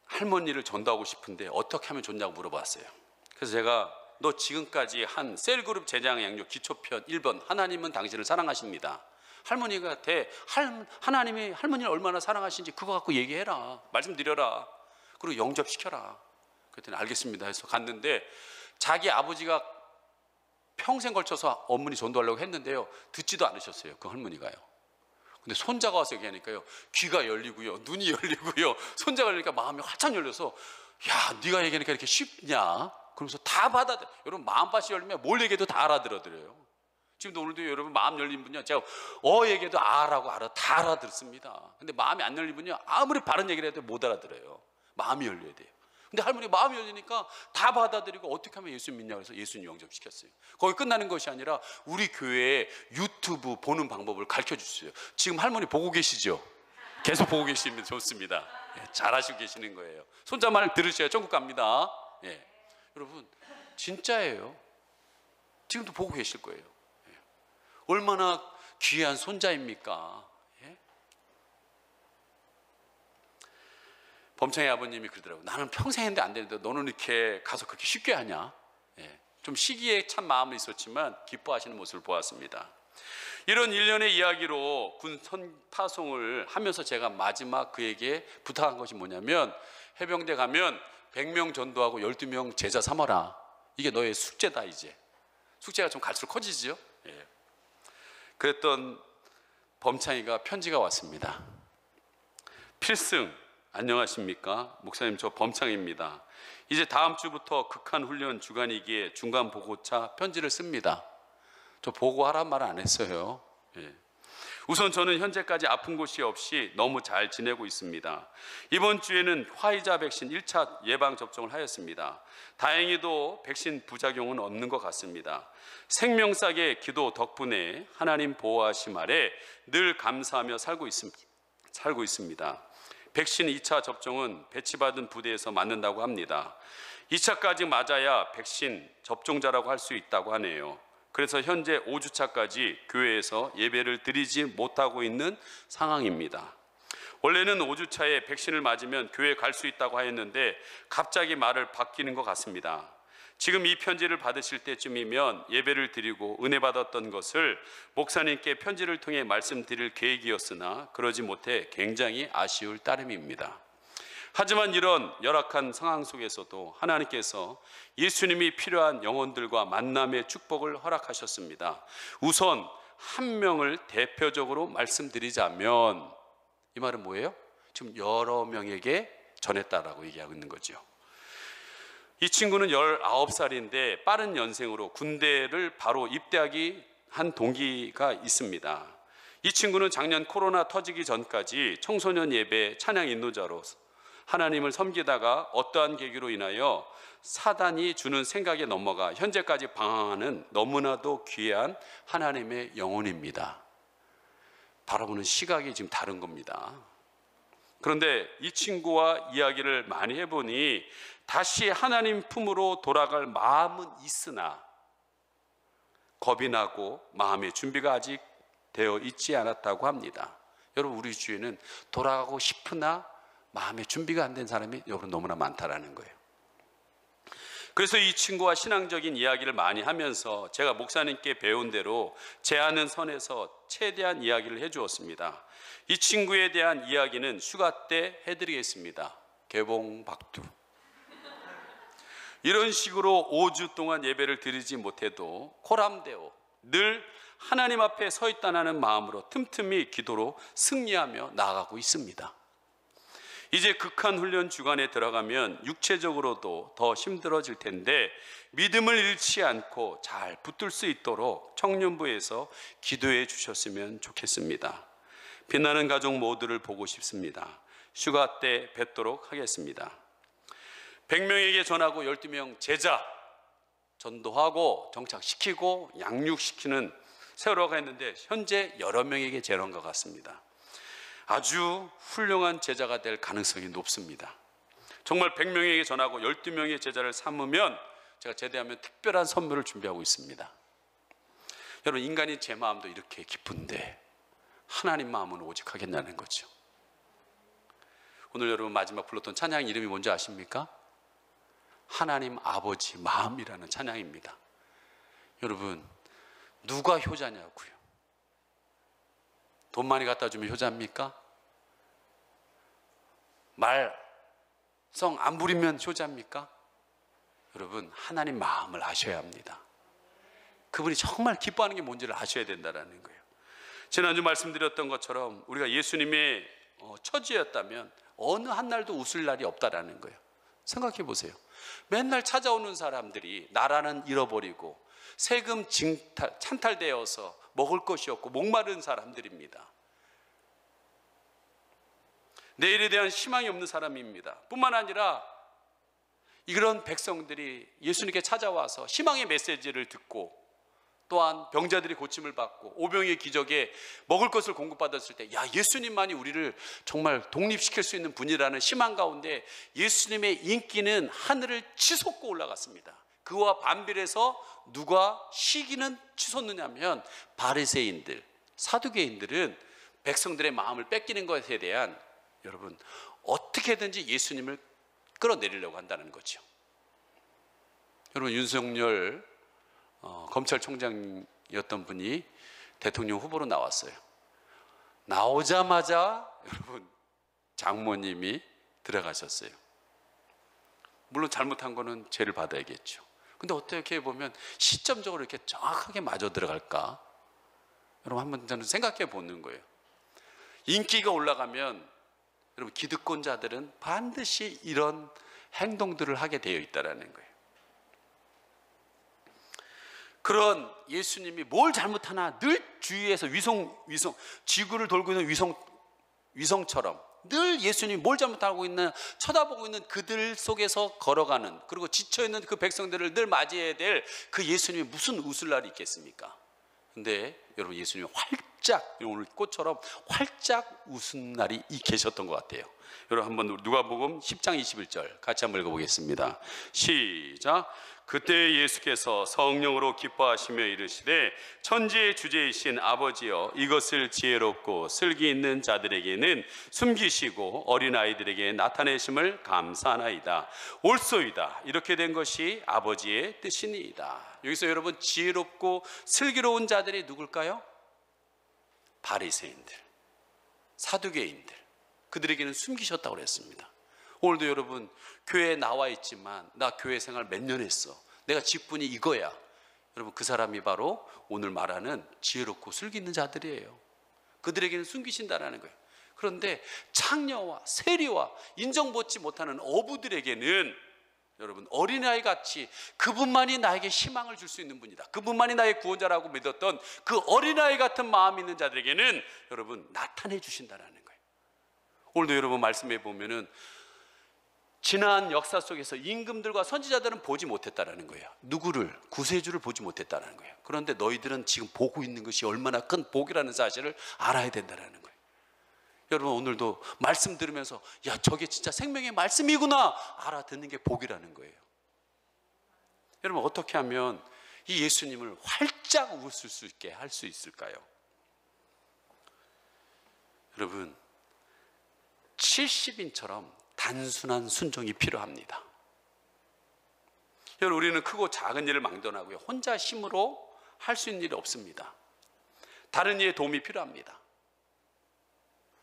할머니를 전도하고 싶은데 어떻게 하면 좋냐고 물어봤어요. 그래서 제가 너 지금까지 한 셀그룹 제장 양육 기초편 1번 하나님은 당신을 사랑하십니다. 할머니가 하나님이 할머니를 얼마나 사랑하시는지 그거 갖고 얘기해라, 말씀드려라, 그리고 영접시켜라. 그랬더니 알겠습니다 해서 갔는데 자기 아버지가 평생 걸쳐서 어머니 전도하려고 했는데요 듣지도 않으셨어요, 그 할머니가요. 근데 손자가 와서 얘기하니까요 귀가 열리고요, 눈이 열리고요, 손자가 열리니까 마음이 활짝 열려서 야, 네가 얘기하니까 이렇게 쉽냐? 그러면서 다 받아들여. 여러분, 마음밭이 열리면 뭘 얘기해도 다 알아들어요. 지금도 오늘도 여러분 마음 열린 분요, 제가 얘기해도 다 알아듣습니다. 근데 마음이 안 열린 분요, 아무리 바른 얘기를 해도 못 알아들어요. 마음이 열려야 돼요. 근데 할머니 마음이 열리니까 다 받아들이고 어떻게 하면 예수 믿냐고 해서 예수님 영접시켰어요. 거기 끝나는 것이 아니라 우리 교회에 유튜브 보는 방법을 가르쳐 주셨어요. 지금 할머니 보고 계시죠? 계속 보고 계시면 좋습니다. 예, 잘하시고 계시는 거예요. 손자 말 들으셔야 천국 갑니다. 예. 여러분 진짜예요. 지금도 보고 계실 거예요. 예. 얼마나 귀한 손자입니까? 범창의 아버님이 그러더라고요. 나는 평생 했는데 안 되는데 너는 이렇게 가서 그렇게 쉽게 하냐? 예. 좀 시기에 참 마음은 있었지만 기뻐하시는 모습을 보았습니다. 이런 일련의 이야기로 군 선파송을 하면서 제가 마지막 그에게 부탁한 것이 뭐냐면, 해병대 가면 100명 전도하고 12명 제자 삼아라. 이게 너의 숙제다. 이제 숙제가 좀 갈수록 커지죠. 예. 그랬던 범창이가 편지가 왔습니다. 필승, 안녕하십니까? 목사님, 저 범창입니다. 이제 다음 주부터 극한 훈련 주간이기에 중간 보고차 편지를 씁니다. 저 보고하란 말 안 했어요. 예. 우선 저는 현재까지 아픈 곳이 없이 너무 잘 지내고 있습니다. 이번 주에는 화이자 백신 1차 예방 접종을 하였습니다. 다행히도 백신 부작용은 없는 것 같습니다. 생명싸게 기도 덕분에 하나님 보호하심 아래 늘 감사하며 살고 있습니다. 백신 2차 접종은 배치받은 부대에서 맞는다고 합니다. 2차까지 맞아야 백신 접종자라고 할 수 있다고 하네요. 그래서 현재 5주차까지 교회에서 예배를 드리지 못하고 있는 상황입니다. 원래는 5주차에 백신을 맞으면 교회에 갈 수 있다고 하였는데 갑자기 말을 바뀌는 것 같습니다. 지금 이 편지를 받으실 때쯤이면 예배를 드리고 은혜 받았던 것을 목사님께 편지를 통해 말씀드릴 계획이었으나 그러지 못해 굉장히 아쉬울 따름입니다. 하지만 이런 열악한 상황 속에서도 하나님께서 예수님이 필요한 영혼들과 만남의 축복을 허락하셨습니다. 우선 한 명을 대표적으로 말씀드리자면 이 말은 뭐예요? 지금 여러 명에게 전했다라고 얘기하고 있는 거죠. 이 친구는 19살인데 빠른 연생으로 군대를 바로 입대하기 한 동기가 있습니다. 이 친구는 작년 코로나 터지기 전까지 청소년 예배 찬양 인도자로 하나님을 섬기다가 어떠한 계기로 인하여 사단이 주는 생각에 넘어가 현재까지 방황하는 너무나도 귀한 하나님의 영혼입니다. 바라보는 시각이 지금 다른 겁니다. 그런데 이 친구와 이야기를 많이 해보니 다시 하나님 품으로 돌아갈 마음은 있으나 겁이 나고 마음의 준비가 아직 되어 있지 않았다고 합니다. 여러분, 우리 주위에는 돌아가고 싶으나 마음의 준비가 안 된 사람이 여러분 너무나 많다라는 거예요. 그래서 이 친구와 신앙적인 이야기를 많이 하면서 제가 목사님께 배운 대로 제 아는 선에서 최대한 이야기를 해주었습니다. 이 친구에 대한 이야기는 휴가 때 해드리겠습니다. 개봉박두. 이런 식으로 5주 동안 예배를 드리지 못해도 코람데오 늘 하나님 앞에 서 있다는 마음으로 틈틈이 기도로 승리하며 나아가고 있습니다. 이제 극한 훈련 주간에 들어가면 육체적으로도 더 힘들어질 텐데 믿음을 잃지 않고 잘 붙들 수 있도록 청년부에서 기도해 주셨으면 좋겠습니다. 빛나는 가족 모두를 보고 싶습니다. 휴가 때 뵙도록 하겠습니다. 100명에게 전하고 12명 제자 전도하고 정착시키고 양육시키는 세월호가 있는데 현재 여러 명에게 전한 것 같습니다. 아주 훌륭한 제자가 될 가능성이 높습니다. 정말 100명에게 전하고 12명의 제자를 삼으면 제가 제대하면 특별한 선물을 준비하고 있습니다. 여러분, 인간이 제 마음도 이렇게 깊은데 하나님 마음은 오직 하겠냐는 거죠. 오늘 여러분 마지막 불렀던 찬양 이름이 뭔지 아십니까? 하나님 아버지 마음이라는 찬양입니다. 여러분, 누가 효자냐고요? 돈 많이 갖다 주면 효자입니까? 말썽 안 부리면 효자입니까? 여러분, 하나님 마음을 아셔야 합니다. 그분이 정말 기뻐하는 게 뭔지를 아셔야 된다는 거예요. 지난주 말씀드렸던 것처럼 우리가 예수님의 처지였다면 어느 한 날도 웃을 날이 없다라는 거예요. 생각해 보세요. 맨날 찾아오는 사람들이 나라는 잃어버리고 세금 찬탈되어서 먹을 것이 없고 목마른 사람들입니다. 내일에 대한 희망이 없는 사람입니다. 뿐만 아니라 이런 백성들이 예수님께 찾아와서 희망의 메시지를 듣고 또한 병자들이 고침을 받고 오병의 기적에 먹을 것을 공급받았을 때 야, 예수님만이 우리를 정말 독립시킬 수 있는 분이라는 희망 가운데 예수님의 인기는 하늘을 치솟고 올라갔습니다. 그와 반비례해서 누가 시기는 치솟느냐면 바리새인들, 사두개인들은 백성들의 마음을 뺏기는 것에 대한 여러분 어떻게든지 예수님을 끌어내리려고 한다는 거죠. 여러분, 윤석열 검찰총장이었던 분이 대통령 후보로 나왔어요. 나오자마자 여러분 장모님이 들어가셨어요. 물론 잘못한 거는 죄를 받아야겠죠. 근데 어떻게 보면 시점적으로 이렇게 정확하게 맞아 들어갈까? 여러분 한번 저는 생각해 보는 거예요. 인기가 올라가면 여러분 기득권자들은 반드시 이런 행동들을 하게 되어 있다라는 거예요. 그런 예수님이 뭘 잘못하나 늘 주위에서 지구를 돌고 있는 위성처럼 늘 예수님이 뭘 잘못하고 있나 쳐다보고 있는 그들 속에서 걸어가는, 그리고 지쳐있는 그 백성들을 늘 맞이해야 될 그 예수님이 무슨 웃을 날이 있겠습니까? 근데 여러분 예수님이 활짝, 오늘 꽃처럼 활짝 웃은 날이 계셨던 것 같아요. 여러분 한번 누가복음 10장 21절 같이 한번 읽어보겠습니다. 시작. 그때 예수께서 성령으로 기뻐하시며 이르시되 천지의 주제이신 아버지여, 이것을 지혜롭고 슬기 있는 자들에게는 숨기시고 어린아이들에게 나타내심을 감사하나이다. 옳소이다. 이렇게 된 것이 아버지의 뜻이니이다. 여기서 여러분 지혜롭고 슬기로운 자들이 누굴까요? 바리새인들, 사두개인들, 그들에게는 숨기셨다고 그랬습니다. 오늘도 여러분 교회에 나와 있지만 나 교회 생활 몇 년 했어, 내가 직분이 이거야. 여러분 그 사람이 바로 오늘 말하는 지혜롭고 슬기 있는 자들이에요. 그들에게는 숨기신다라는 거예요. 그런데 창녀와 세리와 인정받지 못하는 어부들에게는 여러분 어린아이 같이 그분만이 나에게 희망을 줄 수 있는 분이다, 그분만이 나의 구원자라고 믿었던 그 어린아이 같은 마음이 있는 자들에게는 여러분 나타내 주신다라는 거예요. 오늘도 여러분 말씀해 보면은 지난 역사 속에서 임금들과 선지자들은 보지 못했다라는 거예요. 누구를? 구세주를 보지 못했다라는 거예요. 그런데 너희들은 지금 보고 있는 것이 얼마나 큰 복이라는 사실을 알아야 된다라는 거예요. 여러분 오늘도 말씀 들으면서 야 저게 진짜 생명의 말씀이구나 알아듣는 게 복이라는 거예요. 여러분 어떻게 하면 이 예수님을 활짝 웃을 수 있게 할 수 있을까요? 여러분 70인처럼 단순한 순종이 필요합니다. 여러분 우리는 크고 작은 일을 망정하고요, 혼자 힘으로 할 수 있는 일이 없습니다. 다른 이의 도움이 필요합니다.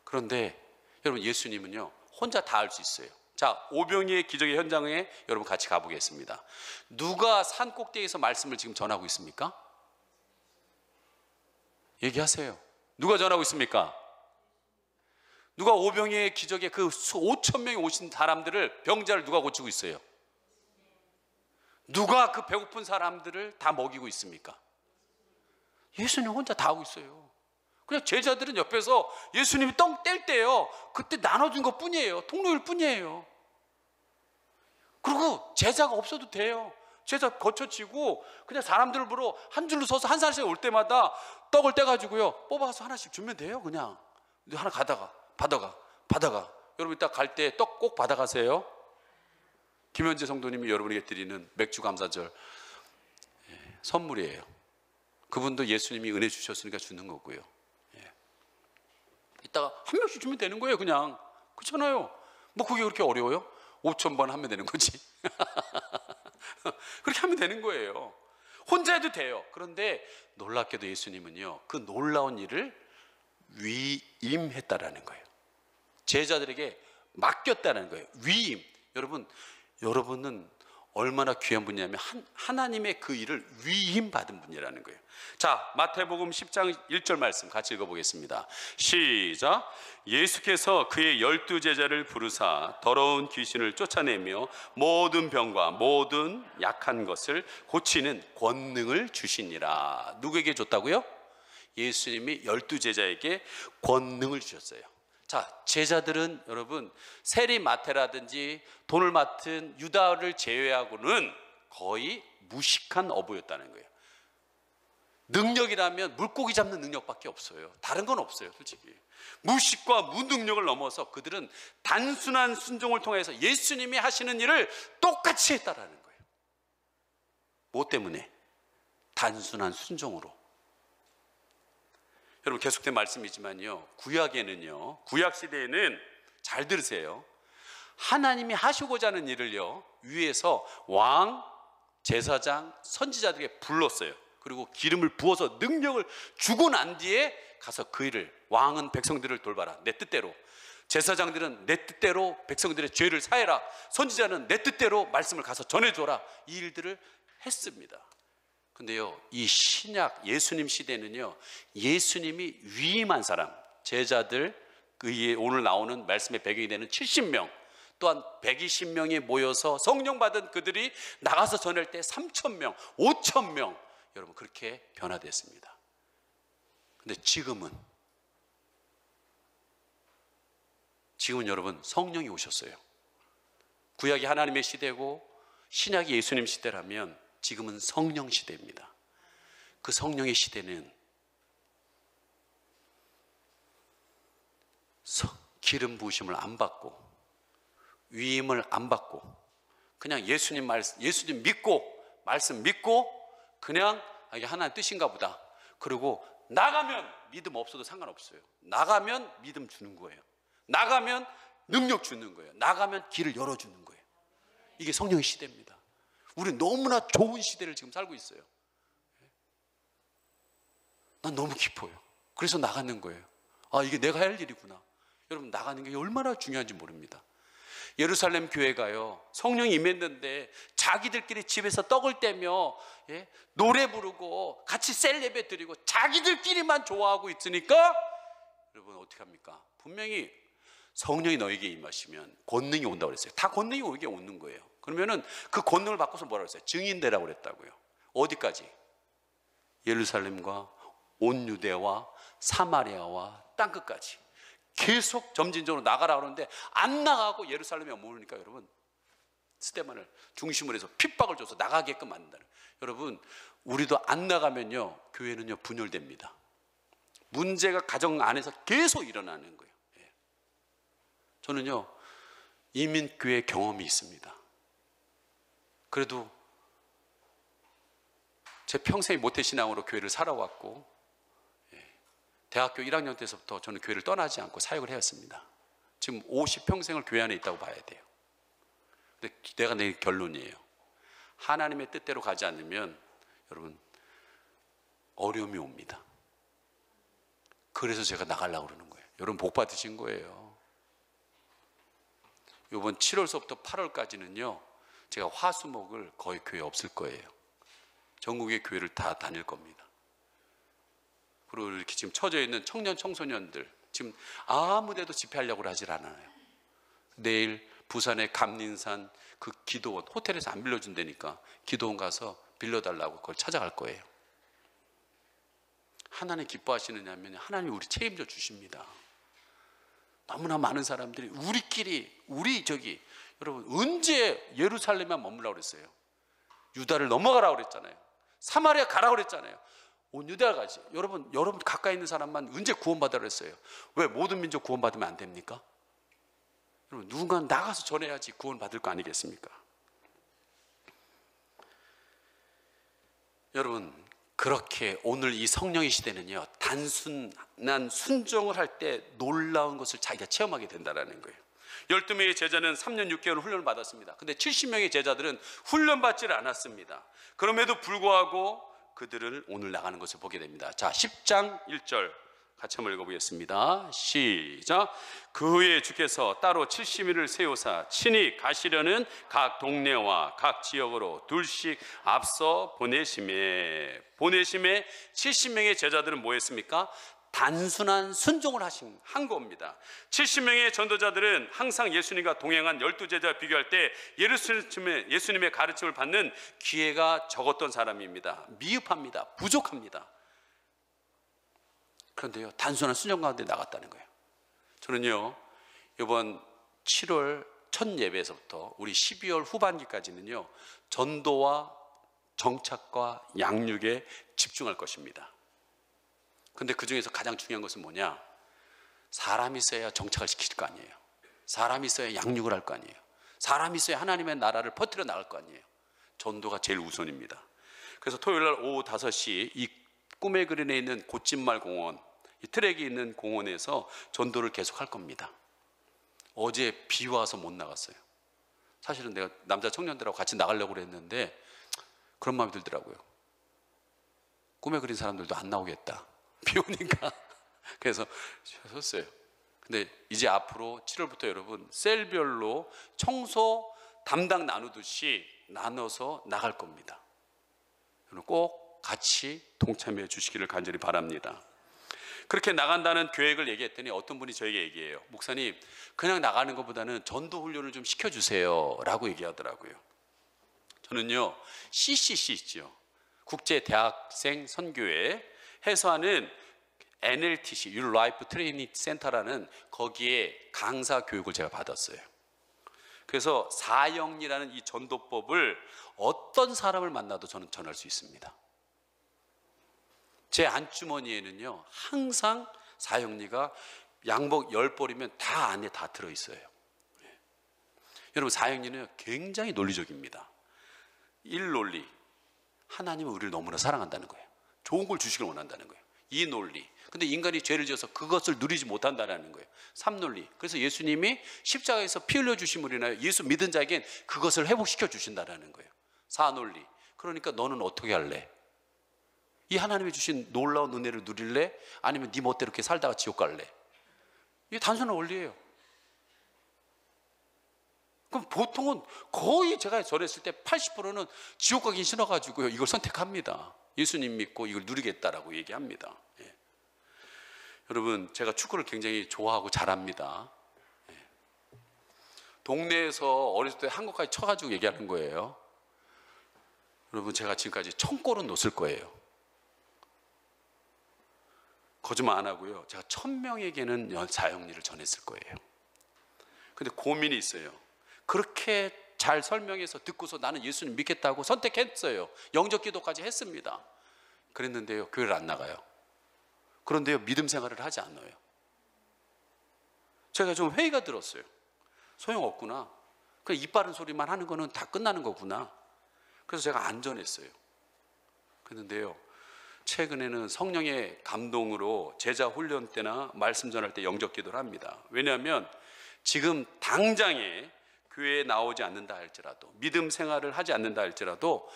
그런데 여러분 예수님은요 혼자 다 할 수 있어요. 자, 오병이의 기적의 현장에 여러분 같이 가보겠습니다. 누가 산 꼭대기에서 말씀을 지금 전하고 있습니까? 얘기하세요. 누가 전하고 있습니까? 누가 오병이의 기적에 그 5천 명이 오신 사람들을, 병자를 누가 고치고 있어요? 누가 그 배고픈 사람들을 다 먹이고 있습니까? 예수님 혼자 다 하고 있어요. 그냥 제자들은 옆에서 예수님이 떡 뗄 때요 그때 나눠준 것 뿐이에요. 통로일 뿐이에요. 그리고 제자가 없어도 돼요. 제자 거쳐치고 그냥 사람들을 보러 한 줄로 서서 한 사람씩 올 때마다 떡을 떼가지고요 뽑아서 하나씩 주면 돼요. 그냥 하나 받아가. 여러분 이따 갈 때 떡 꼭 받아가세요. 김현재 성도님이 여러분에게 드리는 맥주 감사절 선물이에요. 그분도 예수님이 은혜 주셨으니까 주는 거고요. 이따가 한 명씩 주면 되는 거예요. 그냥 그렇잖아요. 뭐 그게 그렇게 어려워요? 5,000번 하면 되는 거지. 그렇게 하면 되는 거예요. 혼자 해도 돼요. 그런데 놀랍게도 예수님은요 그 놀라운 일을 위임했다라는 거예요. 제자들에게 맡겼다는 거예요. 위임. 여러분은 얼마나 귀한 분이냐면 하나님의 그 일을 위임받은 분이라는 거예요. 자, 마태복음 10장 1절 말씀 같이 읽어보겠습니다. 시작. 예수께서 그의 12제자를 부르사 더러운 귀신을 쫓아내며 모든 병과 모든 약한 것을 고치는 권능을 주시니라. 누구에게 줬다고요? 예수님이 12제자에게 권능을 주셨어요. 자, 제자들은 여러분 세리마태라든지 돈을 맡은 유다를 제외하고는 거의 무식한 어부였다는 거예요. 능력이라면 물고기 잡는 능력밖에 없어요. 다른 건 없어요. 솔직히 무식과 무능력을 넘어서 그들은 단순한 순종을 통해서 예수님이 하시는 일을 똑같이 했다라는 거예요. 뭐 때문에? 단순한 순종으로. 여러분 계속된 말씀이지만요, 구약에는요, 구약 시대에는 잘 들으세요, 하나님이 하시고자 하는 일을요 위에서 왕, 제사장, 선지자들에게 불렀어요. 그리고 기름을 부어서 능력을 주고 난 뒤에 가서 그 일을, 왕은 백성들을 돌봐라 내 뜻대로, 제사장들은 내 뜻대로 백성들의 죄를 사해라, 선지자는 내 뜻대로 말씀을 가서 전해줘라, 이 일들을 했습니다. 근데요, 이 신약 예수님 시대는요, 예수님이 위임한 사람, 제자들, 오늘 나오는 말씀의 배경이 되는 70명, 또한 120명이 모여서 성령 받은 그들이 나가서 전할 때 3,000명, 5,000명, 여러분 그렇게 변화됐습니다. 근데 지금은 여러분 성령이 오셨어요. 구약이 하나님의 시대고 신약이 예수님 시대라면 지금은 성령 시대입니다. 그 성령의 시대는 기름 부으심을 안 받고 위임을 안 받고 그냥 예수님 믿고 말씀 믿고 그냥 이게 하나님 뜻인가 보다. 그리고 나가면 믿음 없어도 상관없어요. 나가면 믿음 주는 거예요. 나가면 능력 주는 거예요. 나가면 길을 열어주는 거예요. 이게 성령의 시대입니다. 우리는 너무나 좋은 시대를 지금 살고 있어요. 난 너무 기뻐요. 그래서 나가는 거예요. 아, 이게 내가 할 일이구나. 여러분, 나가는 게 얼마나 중요한지 모릅니다. 예루살렘 교회가요, 성령이 임했는데 자기들끼리 집에서 떡을 떼며 노래 부르고 같이 셀레베 드리고 자기들끼리만 좋아하고 있으니까 여러분 어떻게 합니까? 분명히 성령이 너에게 임하시면 권능이 온다고 그랬어요. 다 권능이 오게 오는 거예요. 그러면은 그 권능을 바꿔서 뭐라고 했어요? 증인되라고 그랬다고요. 어디까지? 예루살렘과 온 유대와 사마리아와 땅끝까지 계속 점진적으로 나가라 그러는데 안 나가고 예루살렘에 머무르니까 여러분 스데반을 중심으로 해서 핍박을 줘서 나가게끔 만든다는. 여러분, 우리도 안 나가면요 교회는요 분열됩니다. 문제가 가정 안에서 계속 일어나는 거예요. 저는요 이민교회 경험이 있습니다. 그래도 제 평생의 모태신앙으로 교회를 살아왔고 대학교 1학년 때서부터 저는 교회를 떠나지 않고 사역을 해왔습니다. 지금 50평생을 교회 안에 있다고 봐야 돼요. 근데 내가 내 결론이에요. 하나님의 뜻대로 가지 않으면 여러분 어려움이 옵니다. 그래서 제가 나가려고 그러는 거예요. 여러분 복 받으신 거예요. 이번 7월서부터 8월까지는요 제가 화수목을 거의 교회에 없을 거예요. 전국의 교회를 다 다닐 겁니다. 그리고 이렇게 지금 처져 있는 청년 청소년들 지금 아무데도 집회하려고 하질 않아요. 내일 부산의 감린산 그 기도원 호텔에서 안 빌려준다니까 기도원 가서 빌려달라고 그걸 찾아갈 거예요. 하나님 기뻐하시느냐면 하나님이 우리 책임져 주십니다. 너무나 많은 사람들이 여러분 언제 예루살렘만 머물라고 그랬어요? 유다를 넘어가라고 그랬잖아요. 사마리아 가라고 그랬잖아요. 온 유다를 가지. 여러분 가까이 있는 사람만 언제 구원받으라고 그랬어요? 왜 모든 민족 구원받으면 안 됩니까? 여러분 누군가 나가서 전해야지 구원받을 거 아니겠습니까? 여러분 그렇게 오늘 이 성령의 시대는요 단순한 순종을 할 때 놀라운 것을 자기가 체험하게 된다는 거예요. 12명의 제자는 3년 6개월 훈련을 받았습니다. 근데 70명의 제자들은 훈련받지를 않았습니다. 그럼에도 불구하고 그들을 오늘 나가는 것을 보게 됩니다. 자, 10장 1절 같이 한번 읽어보겠습니다. 시작. 그 후에 주께서 따로 70인을 세우사 친히 가시려는 각 동네와 각 지역으로 둘씩 앞서 보내심에 70명의 제자들은 뭐 했습니까? 단순한 순종을 한 겁니다. 70명의 전도자들은 항상 예수님과 동행한 12제자와 비교할 때 예수님의 가르침을 받는 기회가 적었던 사람입니다. 미흡합니다. 부족합니다. 그런데요 단순한 순종 가운데 나갔다는 거예요. 저는요 이번 7월 첫 예배에서부터 우리 12월 후반기까지는요 전도와 정착과 양육에 집중할 것입니다. 근데 그 중에서 가장 중요한 것은 뭐냐? 사람이 있어야 정착을 시킬 거 아니에요. 사람이 있어야 양육을 할 거 아니에요. 사람이 있어야 하나님의 나라를 퍼뜨려 나갈 거 아니에요. 전도가 제일 우선입니다. 그래서 토요일 날 오후 5시 이 꿈의 그린에 있는 곧진말 공원, 이 트랙이 있는 공원에서 전도를 계속 할 겁니다. 어제 비 와서 못 나갔어요. 사실은 내가 남자 청년들하고 같이 나가려고 그랬는데 그런 마음이 들더라고요. 꿈에 그린 사람들도 안 나오겠다. 비 오니까. 그래서 섰어요. 근데 이제 앞으로 7월부터 여러분 셀별로 청소 담당 나누듯이 나눠서 나갈 겁니다. 여러분 꼭 같이 동참해 주시기를 간절히 바랍니다. 그렇게 나간다는 계획을 얘기했더니 어떤 분이 저에게 얘기해요. 목사님, 그냥 나가는 것보다는 전도 훈련을 좀 시켜주세요 라고 얘기하더라고요. 저는요, CCC 있죠, 국제대학생 선교회 해서 하는 NLTC, Your Life Training Center라는 거기에 강사 교육을 제가 받았어요. 그래서 사형리라는 이 전도법을 어떤 사람을 만나도 저는 전할 수 있습니다. 제 안주머니에는요, 항상 사형리가 양복 10벌이면 다 안에 다 들어있어요. 여러분, 사형리는 굉장히 논리적입니다. 일논리, 하나님은 우리를 너무나 사랑한다는 거예요. 좋은 걸 주시길 원한다는 거예요. 이 논리, 근데 인간이 죄를 지어서 그것을 누리지 못한다는 거예요. 삼논리, 그래서 예수님이 십자가에서 피 흘려 주심으로 인하여 예수 믿은 자에겐 그것을 회복시켜 주신다는 거예요. 사논리, 그러니까 너는 어떻게 할래? 이 하나님이 주신 놀라운 은혜를 누릴래? 아니면 네 멋대로 이렇게 살다가 지옥 갈래? 이게 단순한 원리예요. 그럼 보통은 거의 제가 전했을 때 80%는 지옥 가기 싫어가지고요, 이걸 선택합니다. 예수님 믿고 이걸 누리겠다라고 얘기합니다. 예. 여러분, 제가 축구를 굉장히 좋아하고 잘합니다. 예. 동네에서 어렸을 때 한국까지 쳐가지고 얘기하는 거예요. 여러분, 제가 지금까지 1000골은 넣었을 거예요. 거짓말 안 하고요, 제가 1000명에게는 사형리를 전했을 거예요. 근데 고민이 있어요. 그렇게 잘 설명해서 듣고서 나는 예수님 믿겠다고 선택했어요. 영접 기도까지 했습니다. 그랬는데요, 교회를 안 나가요. 그런데요, 믿음 생활을 하지 않아요. 제가 좀 회의가 들었어요. 소용없구나. 그냥 입 바른 소리만 하는 거는 다 끝나는 거구나. 그래서 제가 안 전했어요. 그런데요, 최근에는 성령의 감동으로 제자 훈련 때나 말씀 전할 때 영접 기도를 합니다. 왜냐하면 지금 당장에 교회에 나오지 않는다 할지라도, 믿음 생활을 하지 않는다 할지라도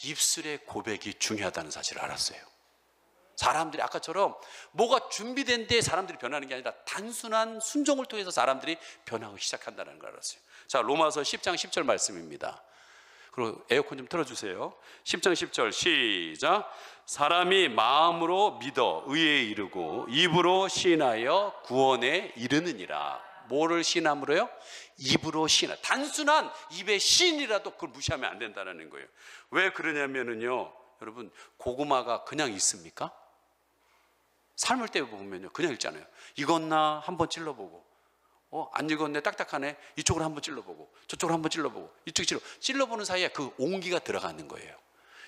입술의 고백이 중요하다는 사실을 알았어요. 사람들이 아까처럼 뭐가 준비된 데 사람들이 변하는 게 아니라 단순한 순종을 통해서 사람들이 변하기 시작한다는 걸 알았어요. 자, 로마서 10장 10절 말씀입니다. 그리고 에어컨 좀 틀어주세요. 10장 10절 시작. 사람이 마음으로 믿어 의에 이르고 입으로 시인하여 구원에 이르느니라. 뭐를 시인함으로요? 입으로 시인. 단순한 입의 시인이라도 그걸 무시하면 안 된다는 거예요. 왜 그러냐면요, 여러분, 고구마가 그냥 있습니까? 삶을 때 보면요, 그냥 있잖아요. 익었나 한번 찔러보고, 안 익었네, 딱딱하네, 이쪽으로 한번 찔러보고, 저쪽으로 한번 찔러보고, 이쪽 찔러보는 사이에 그 온기가 들어가는 거예요.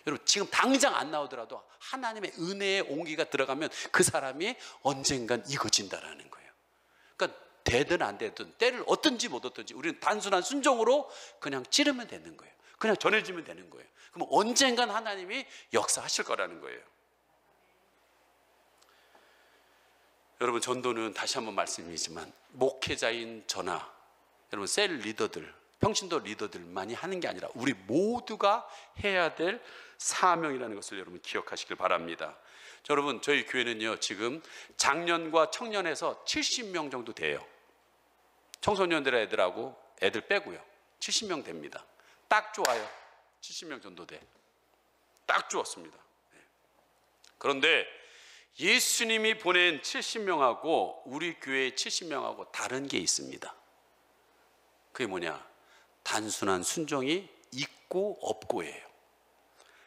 여러분, 지금 당장 안 나오더라도 하나님의 은혜의 온기가 들어가면 그 사람이 언젠간 익어진다라는 거예요. 그러니까 되든 안 되든, 때를 얻든지 못 얻든지 우리는 단순한 순종으로 그냥 찌르면 되는 거예요. 그냥 전해지면 되는 거예요. 그럼 언젠간 하나님이 역사하실 거라는 거예요. 여러분, 전도는 다시 한번 말씀이지만 목회자인 저나 여러분 셀 리더들, 평신도 리더들만이 하는 게 아니라 우리 모두가 해야 될 사명이라는 것을 여러분 기억하시길 바랍니다. 여러분, 저희 교회는요, 지금 장년과 청년에서 70명 정도 돼요. 청소년들 애들하고 애들 빼고요, 70명 됩니다. 딱 좋아요. 70명 정도 돼. 딱 좋았습니다. 그런데 예수님이 보낸 70명하고 우리 교회의 70명하고 다른 게 있습니다. 그게 뭐냐? 단순한 순종이 있고 없고예요.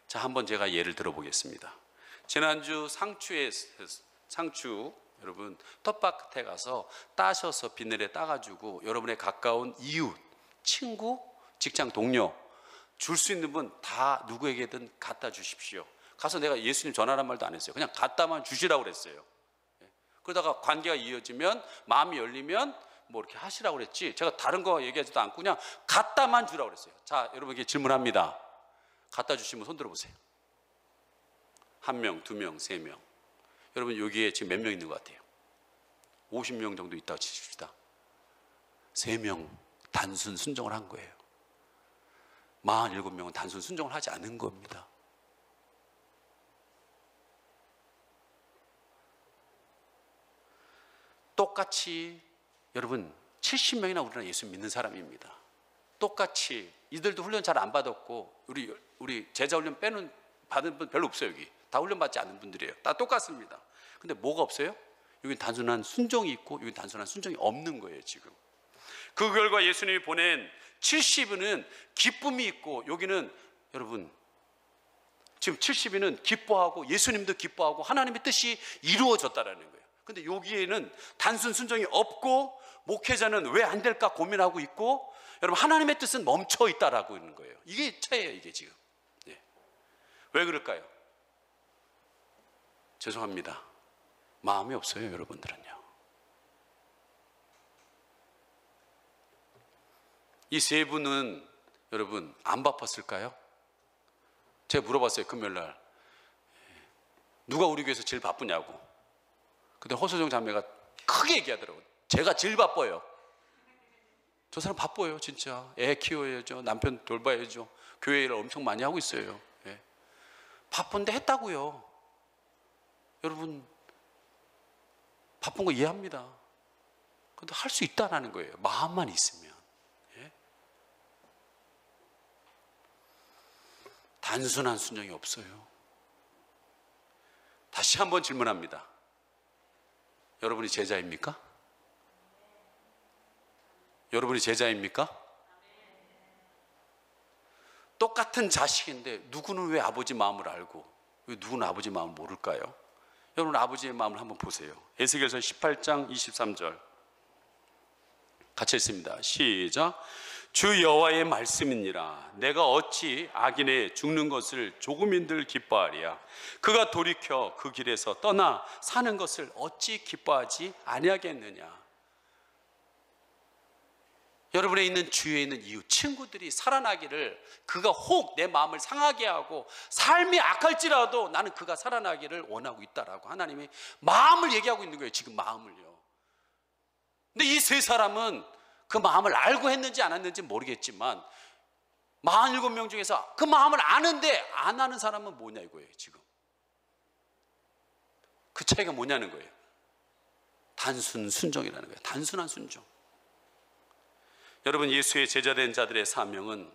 자, 한번 제가 예를 들어보겠습니다. 지난주 상추 여러분 텃밭에 가서 따셔서 비늘에 따가지고 여러분의 가까운 이웃, 친구, 직장 동료 줄 수 있는 분 다 누구에게든 갖다 주십시오. 가서 내가 예수님 전하란 말도 안 했어요. 그냥 갖다만 주시라고 그랬어요. 그러다가 관계가 이어지면, 마음이 열리면 뭐 이렇게 하시라고 그랬지, 제가 다른 거 얘기하지도 않고 그냥 갖다만 주라고 그랬어요. 자, 여러분에게 질문합니다. 갖다 주시면 손 들어보세요. 1명, 2명, 3명. 여러분, 여기에 지금 몇 명 있는 것 같아요? 50명 정도 있다고 치십시다. 3명 단순 순종을 한 거예요. 47명은 단순 순종을 하지 않은 겁니다. 똑같이 여러분 70명이나 우리나라 예수 믿는 사람입니다. 똑같이 이들도 훈련 잘 안 받았고 우리 제자 훈련 받은 분 별로 없어요. 여기 다 훈련 받지 않은 분들이에요. 다 똑같습니다. 근데 뭐가 없어요? 여기 단순한 순종이 있고 여기 단순한 순종이 없는 거예요. 지금 그 결과 예수님이 보낸 70인은 기쁨이 있고, 여기는 여러분 지금 70인은 기뻐하고 예수님도 기뻐하고 하나님의 뜻이 이루어졌다라는 거예요. 근데 여기에는 단순 순종이 없고 목회자는 왜 안 될까 고민하고 있고, 여러분 하나님의 뜻은 멈춰 있다라고 있는 거예요. 이게 차이예요. 이게 지금. 네. 왜 그럴까요? 죄송합니다. 마음이 없어요. 여러분들은요. 이 세 분은 여러분 안 바빴을까요? 제가 물어봤어요. 금요일날 누가 우리 교회에서 제일 바쁘냐고. 근데 허소정 자매가 크게 얘기하더라고요. 제가 제일 바빠요. 저 사람 바빠요. 진짜 애 키워야죠, 남편 돌봐야죠, 교회 일을 엄청 많이 하고 있어요. 예. 바쁜데 했다고요. 여러분 바쁜 거 이해합니다. 근데 할 수 있다라는 거예요. 마음만 있으면. 예? 단순한 순종이 없어요. 다시 한번 질문합니다. 여러분이 제자입니까? 여러분이 제자입니까? 똑같은 자식인데 누구는 왜 아버지 마음을 알고 왜 누구는 아버지 마음을 모를까요? 여러분 아버지의 마음을 한번 보세요. 에스겔서 18장 23절 같이 읽습니다. 시작. 주 여호와의 말씀이니라. 내가 어찌 악인의 죽는 것을 조금인들 기뻐하리야. 그가 돌이켜 그 길에서 떠나 사는 것을 어찌 기뻐하지 아니하겠느냐. 여러분의 있는 주위에 있는 이웃 친구들이 살아나기를, 그가 혹 내 마음을 상하게 하고 삶이 악할지라도 나는 그가 살아나기를 원하고 있다라고 하나님이 마음을 얘기하고 있는 거예요. 지금 마음을요. 근데 이 세 사람은 그 마음을 알고 했는지 안 했는지 모르겠지만 47명 중에서 그 마음을 아는데 안 아는 사람은 뭐냐 이거예요. 지금 그 차이가 뭐냐는 거예요. 단순 순종이라는 거예요. 단순한 순종. 여러분 예수의 제자된 자들의 사명은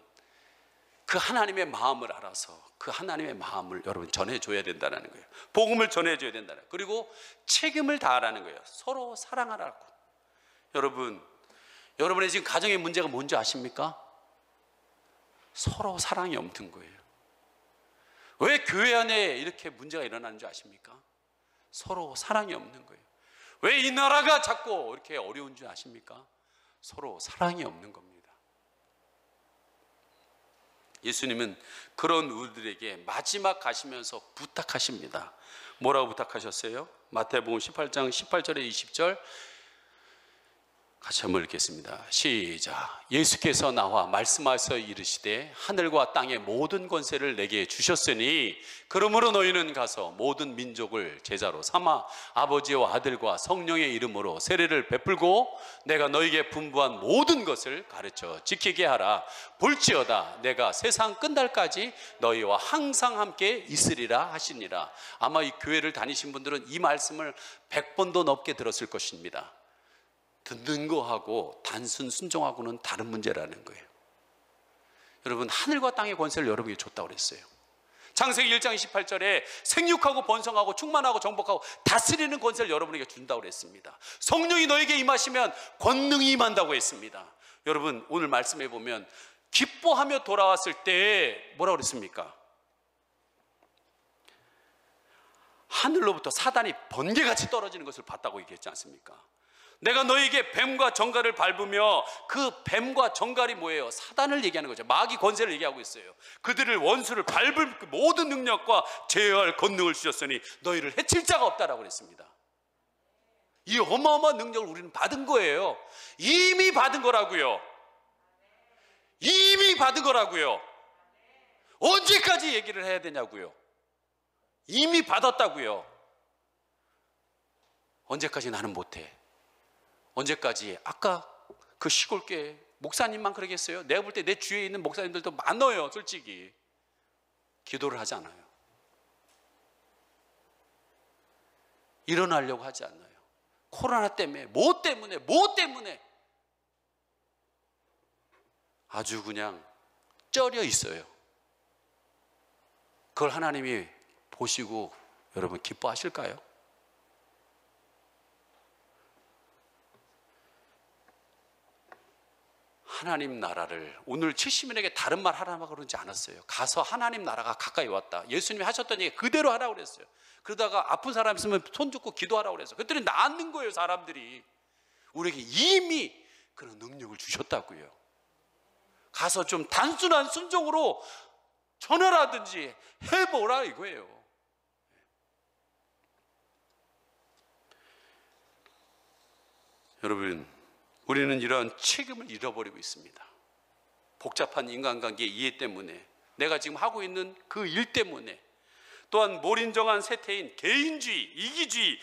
그 하나님의 마음을 알아서 그 하나님의 마음을 여러분 전해줘야 된다는 거예요. 복음을 전해줘야 된다는 거예요. 그리고 책임을 다하라는 거예요. 서로 사랑하라고. 여러분의 지금 가정의 문제가 뭔지 아십니까? 서로 사랑이 없는 거예요. 왜 교회 안에 이렇게 문제가 일어나는 줄 아십니까? 서로 사랑이 없는 거예요. 왜 이 나라가 자꾸 이렇게 어려운 줄 아십니까? 서로 사랑이 없는 겁니다. 예수님은 그런 우리들에게 마지막 가시면서 부탁하십니다. 뭐라고 부탁하셨어요? 마태복음 18장 18절에 20절 같이 한번 읽겠습니다. 시작. 예수께서 나와 말씀하셔 이르시되 하늘과 땅의 모든 권세를 내게 주셨으니 그러므로 너희는 가서 모든 민족을 제자로 삼아 아버지와 아들과 성령의 이름으로 세례를 베풀고 내가 너희에게 분부한 모든 것을 가르쳐 지키게 하라. 볼지어다 내가 세상 끝날까지 너희와 항상 함께 있으리라 하시니라. 아마 이 교회를 다니신 분들은 이 말씀을 100번도 넘게 들었을 것입니다. 듣는 거하고 단순 순종하고는 다른 문제라는 거예요. 여러분 하늘과 땅의 권세를 여러분에게 줬다고 그랬어요. 창세기 1장 28절에 생육하고 번성하고 충만하고 정복하고 다스리는 권세를 여러분에게 준다고 그랬습니다. 성령이 너에게 임하시면 권능이 임한다고 했습니다. 여러분 오늘 말씀해 보면 기뻐하며 돌아왔을 때 뭐라고 그랬습니까? 하늘로부터 사단이 번개같이 떨어지는 것을 봤다고 얘기했지 않습니까? 내가 너에게 뱀과 정갈을 밟으며, 그 뱀과 정갈이 뭐예요? 사단을 얘기하는 거죠. 마귀 권세를 얘기하고 있어요. 그들을 원수를 밟을 모든 능력과 제어할 권능을 주셨으니 너희를 해칠 자가 없다라고 그랬습니다. 이 어마어마한 능력을 우리는 받은 거예요. 이미 받은 거라고요. 이미 받은 거라고요. 언제까지 얘기를 해야 되냐고요. 이미 받았다고요. 언제까지 나는 못해? 언제까지? 아까 그 시골교회 목사님만 그러겠어요? 내가 볼 때 내 주위에 있는 목사님들도 많아요. 솔직히 기도를 하지 않아요. 일어나려고 하지 않아요. 코로나 때문에 뭐 때문에 아주 그냥 쩔여 있어요. 그걸 하나님이 보시고 여러분 기뻐하실까요? 하나님 나라를 오늘 70인에게 다른 말 하라고 그러지 않았어요. 가서 하나님 나라가 가까이 왔다. 예수님이 하셨던 얘기 그대로 하라고 그랬어요. 그러다가 아픈 사람 있으면 손 줍고 기도하라고 그랬어요. 그랬더니 낫는 거예요. 사람들이. 우리에게 이미 그런 능력을 주셨다고요. 가서 좀 단순한 순종으로 전화라든지 해보라 이거예요. 여러분, 우리는 이러한 책임을 잃어버리고 있습니다. 복잡한 인간관계 이해 때문에, 내가 지금 하고 있는 그 일 때문에, 또한 몰인정한 세태인 개인주의, 이기주의,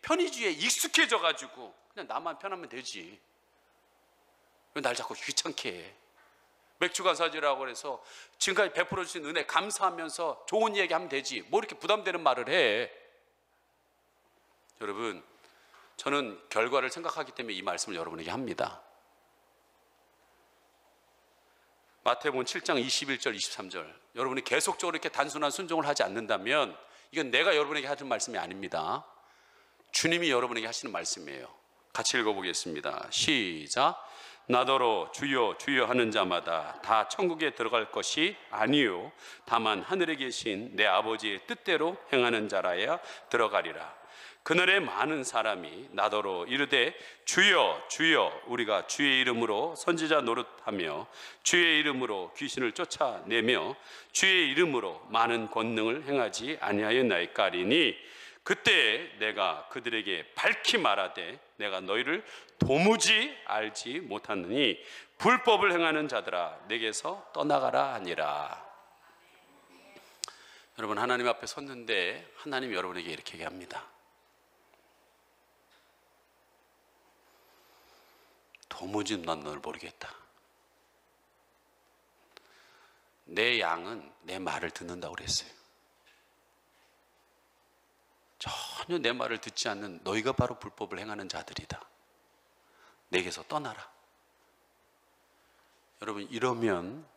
편의주의에 익숙해져 가지고 그냥 나만 편하면 되지. 왜 날 자꾸 귀찮게 해? 맥주가사지라고 해서 지금까지 베풀어 주신 은혜 감사하면서 좋은 이야기하면 되지. 뭐 이렇게 부담되는 말을 해? 여러분, 저는 결과를 생각하기 때문에 이 말씀을 여러분에게 합니다. 마태복음 7장 21절 23절, 여러분이 계속적으로 이렇게 단순한 순종을 하지 않는다면 이건 내가 여러분에게 하는 말씀이 아닙니다. 주님이 여러분에게 하시는 말씀이에요. 같이 읽어보겠습니다. 시작. 나더러 주여 주여 하는 자마다 다 천국에 들어갈 것이 아니요 다만 하늘에 계신 내 아버지의 뜻대로 행하는 자라야 들어가리라. 그날에 많은 사람이 나더러 이르되 주여 주여 우리가 주의 이름으로 선지자 노릇하며 주의 이름으로 귀신을 쫓아내며 주의 이름으로 많은 권능을 행하지 아니하였나이까리니 그때 내가 그들에게 밝히 말하되 내가 너희를 도무지 알지 못하느니 불법을 행하는 자들아 내게서 떠나가라 하니라. 여러분, 하나님 앞에 섰는데 하나님이 여러분에게 이렇게 얘기합니다. 도무지 난 너를 모르겠다. 내 양은 내 말을 듣는다고 그랬어요. 전혀 내 말을 듣지 않는 너희가 바로 불법을 행하는 자들이다. 내게서 떠나라. 여러분, 이러면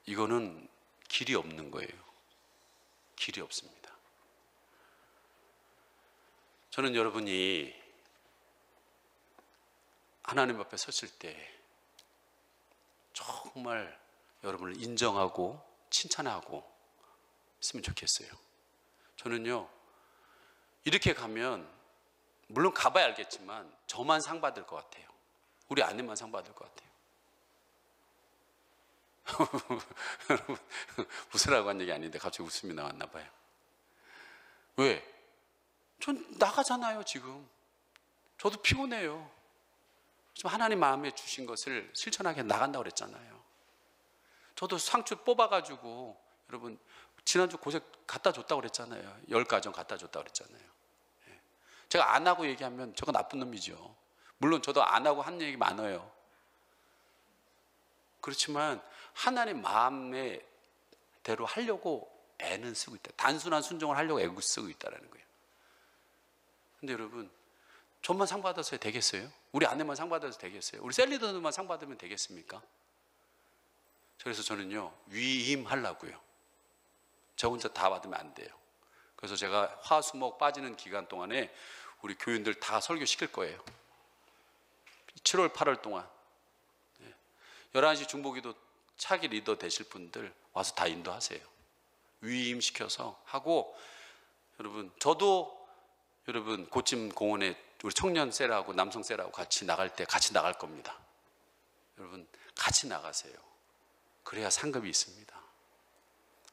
이거는 길이 없는 거예요. 길이 없습니다. 저는 여러분이 하나님 앞에 섰을 때 정말 여러분을 인정하고 칭찬하고 했으면 좋겠어요. 저는요, 이렇게 가면 물론 가봐야 알겠지만 저만 상 받을 것 같아요. 우리 아내만 상 받을 것 같아요. 여러분, 웃으라고 한 얘기 아닌데 갑자기 웃음이 나왔나 봐요. 왜? 전 나가잖아요. 지금 저도 피곤해요. 지금 하나님 마음에 주신 것을 실천하게 나간다고 그랬잖아요. 저도 상추 뽑아가지고 여러분 지난주 고생 갖다 줬다고 그랬잖아요. 10가정 갖다 줬다고 그랬잖아요. 제가 안 하고 얘기하면 저거 나쁜 놈이죠. 물론 저도 안 하고 한 얘기 많아요. 그렇지만 하나님 마음의 대로 하려고 애는 쓰고 있다. 단순한 순종을 하려고 애고 쓰고 있다는 거예요. 근데 여러분, 저만 상 받아서 되겠어요? 우리 아내만 상 받아서 되겠어요? 우리 셀리더만 상 받으면 되겠습니까? 그래서 저는요, 위임하려고요. 저 혼자 다 받으면 안 돼요. 그래서 제가 화수목 빠지는 기간 동안에 우리 교인들 다 설교시킬 거예요. 7월 8월 동안 11시 중보기도 차기 리더 되실 분들 와서 다 인도하세요. 위임시켜서 하고, 여러분 저도 여러분 고찜 공원에 우리 청년 셀하고 남성 셀하고 같이 나갈 때 같이 나갈 겁니다. 여러분 같이 나가세요. 그래야 상급이 있습니다.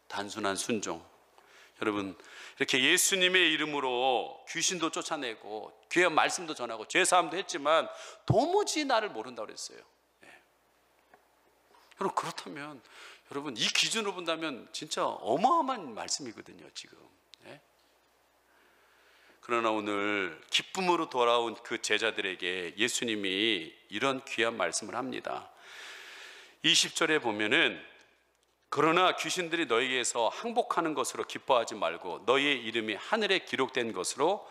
단순한 순종. 여러분, 이렇게 예수님의 이름으로 귀신도 쫓아내고 귀한 말씀도 전하고 죄사함도 했지만 도무지 나를 모른다고 그랬어요. 여러분, 그렇다면 여러분 이 기준으로 본다면 진짜 어마어마한 말씀이거든요 지금. 그러나 오늘 기쁨으로 돌아온 그 제자들에게 예수님이 이런 귀한 말씀을 합니다. 20절에 보면은 그러나 귀신들이 너희에게서 항복하는 것으로 기뻐하지 말고 너희의 이름이 하늘에 기록된 것으로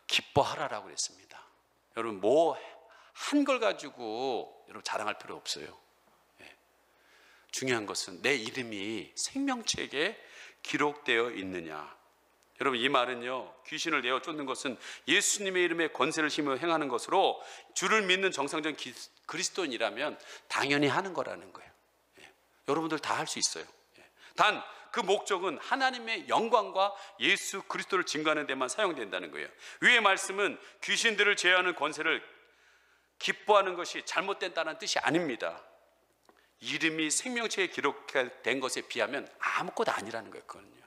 기뻐하라라고 그랬습니다. 여러분 뭐 한 걸 가지고 여러분 자랑할 필요 없어요. 중요한 것은 내 이름이 생명책에 기록되어 있느냐. 여러분 이 말은요, 귀신을 내어 쫓는 것은 예수님의 이름에 권세를 힘으로 행하는 것으로 주를 믿는 정상적인 그리스도인이라면 당연히 하는 거라는 거예요. 여러분들 다 할 수 있어요. 단 그 목적은 하나님의 영광과 예수 그리스도를 증거하는 데만 사용된다는 거예요. 위의 말씀은 귀신들을 제어하는 권세를 기뻐하는 것이 잘못된다는 뜻이 아닙니다. 이름이 생명책에 기록된 것에 비하면 아무것도 아니라는 거예요. 그거는요.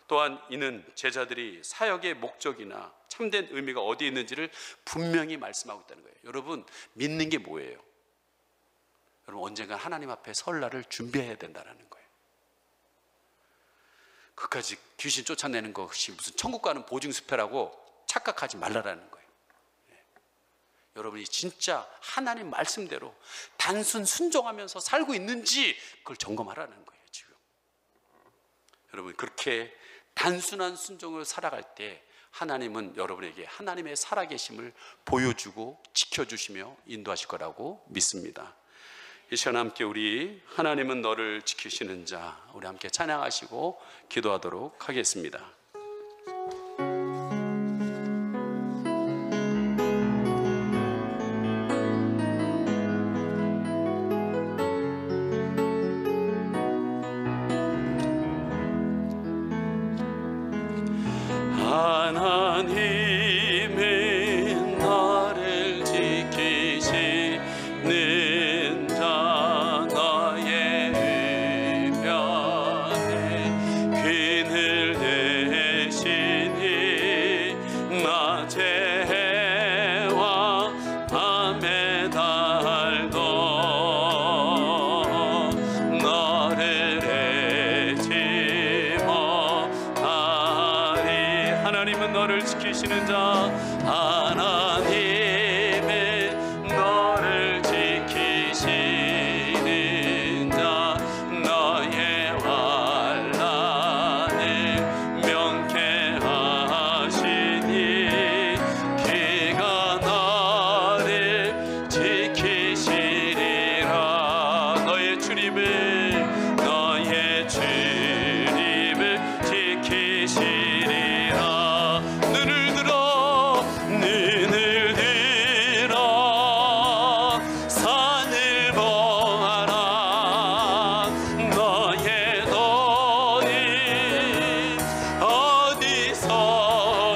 또한 이는 제자들이 사역의 목적이나 참된 의미가 어디에 있는지를 분명히 말씀하고 있다는 거예요. 여러분 믿는 게 뭐예요? 여러분 언젠가 하나님 앞에 설 날을 준비해야 된다는 거예요. 그까지 귀신 쫓아내는 것이 무슨 천국 가는 보증수표라고 착각하지 말라라는 거예요. 여러분이 진짜 하나님 말씀대로 단순 순종하면서 살고 있는지 그걸 점검하라는 거예요. 지금 여러분 그렇게 단순한 순종을 살아갈 때 하나님은 여러분에게 하나님의 살아계심을 보여주고 지켜주시며 인도하실 거라고 믿습니다. 이 시간 함께 우리 하나님은 너를 지키시는 자, 우리 함께 찬양하시고 기도하도록 하겠습니다. 하나님은 나를 지키시는 자, 너의 의변에 귀를 대시니 낮의 해와 밤의 달도 너를 해치 못하리. 하나님은 너를 지키시는 자, 하나님은 너를 지키시는 자, 너의 환난을 명쾌하시니 그가 너를 지키시리라. 너의 주님을 지키시리라. 눈을 들어 산을 보아라. 너의 돈이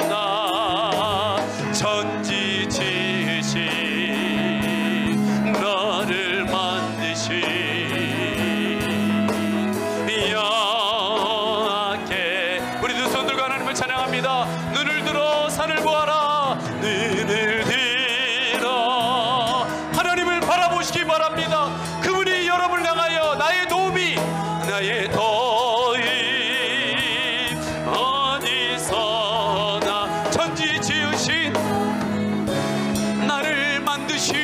어디서나 천지 지으신 너를 만드신 여호와께 우리 두 손 들고 하나님을 찬양합니다. 눈을 들어 산을 보아라. 눈을 들어 하나님을 바라보시기 바랍니다. 그분이 여러분을 향하여 나의 도움이 어디서나 천지 지으신 나를 만드신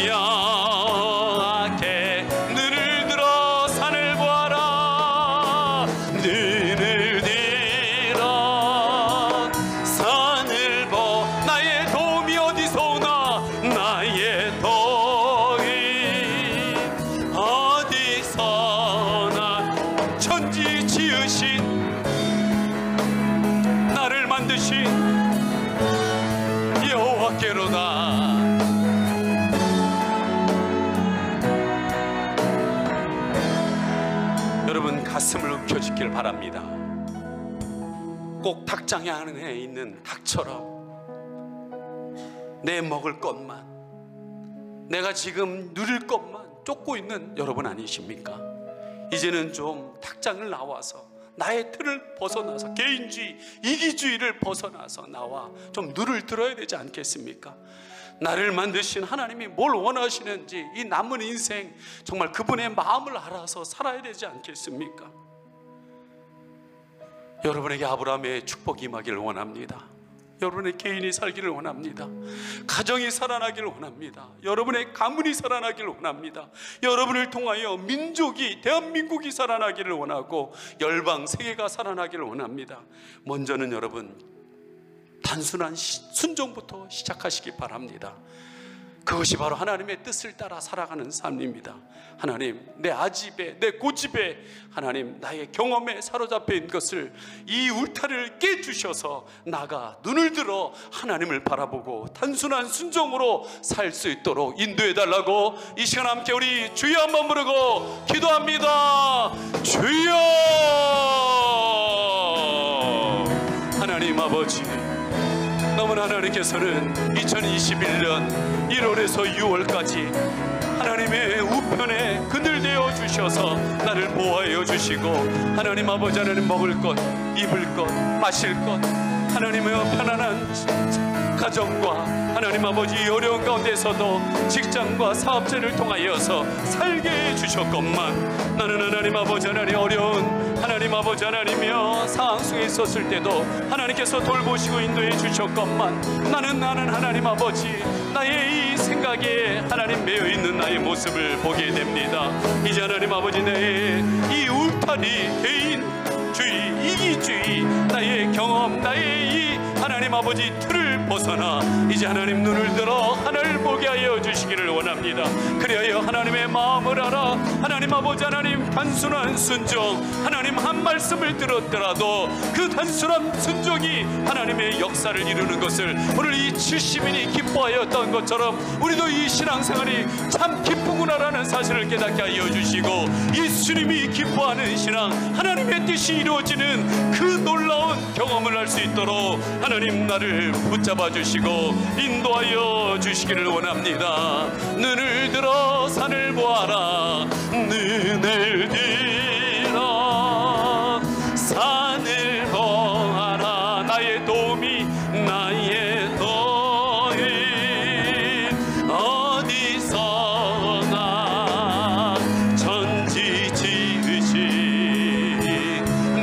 여호와께 눈을 들어 산을 보아라. 눈을 들어 산을 보 나의 도움이 어디서 오나. 나의 도움이 어디서나 천지 지으신 나를 만드신 여호와께로다. 여러분 가슴을 움켜쥐길 바랍니다. 꼭 닭장에 안에 있는 닭처럼 내 먹을 것만, 내가 지금 누릴 것만 쫓고 있는 여러분 아니십니까? 이제는 좀 닭장을 나와서 나의 틀을 벗어나서 개인주의, 이기주의를 벗어나서 나와 좀 눈을 들어야 되지 않겠습니까? 나를 만드신 하나님이 뭘 원하시는지 이 남은 인생 정말 그분의 마음을 알아서 살아야 되지 않겠습니까? 여러분에게 아브라함의 축복이 임하기를 원합니다. 여러분의 개인이 살기를 원합니다. 가정이 살아나기를 원합니다. 여러분의 가문이 살아나기를 원합니다. 여러분을 통하여 민족이, 대한민국이 살아나기를 원하고 열방 세계가 살아나기를 원합니다. 먼저는 여러분 단순한 순종부터 시작하시기 바랍니다. 그것이 바로 하나님의 뜻을 따라 살아가는 삶입니다. 하나님, 내 아집에, 내 고집에, 하나님 나의 경험에 사로잡혀 있는 것을, 이 울타리를 깨주셔서 나가 눈을 들어 하나님을 바라보고 단순한 순종으로 살 수 있도록 인도해 달라고 이 시간 함께 우리 주여 한번 부르고 기도합니다. 주여! 하나님 아버지, 너무나 하나님께서는 2021년 1월에서 6월까지 하나님의 우편에 그늘되어 주셔서 나를 보호하여 주시고, 하나님 아버지, 하나님 먹을 것, 입을 것, 마실 것, 하나님의 편안한 가정과 하나님 아버지 어려운 가운데서도 직장과 사업체를 통하여서 살게 해주셨건만, 나는 하나님 아버지 하나님 어려운 하나님 아버지 하나님이여 상황 속에 있었을 때도 하나님께서 돌보시고 인도해 주셨건만, 나는 하나님 아버지 나의 이 생각에 하나님 매여 있는 나의 모습을 보게 됩니다. 이제 하나님 아버지 나의 이 울타리, 개인주의, 이기주의, 나의 경험, 나의 이 하나님 아버지 틀을 벗어나 이제 하나님 눈을 들어 하늘을 보게 하여 주시기를 원합니다. 그리하여 하나님의 마음을 알아 하나님 아버지 하나님 단순한 순종, 하나님 한 말씀을 들었더라도 그 단순한 순종이 하나님의 역사를 이루는 것을 오늘 이 70인이 기뻐하였던 것처럼 우리도 이 신앙생활이 참 기쁘구나라는 사실을 깨닫게 하여 주시고, 예수님이 기뻐하는 신앙, 하나님의 뜻이 이루어지는 그 놀라운 경험을 할 수 있도록 하나님 나를 붙잡아 주시고 인도하여 주시기를 원합니다. 눈을 들어 산을 보아라, 눈을 들어 산을 보아라, 나의 도움이 나의 도움 어디서나 천지 지으신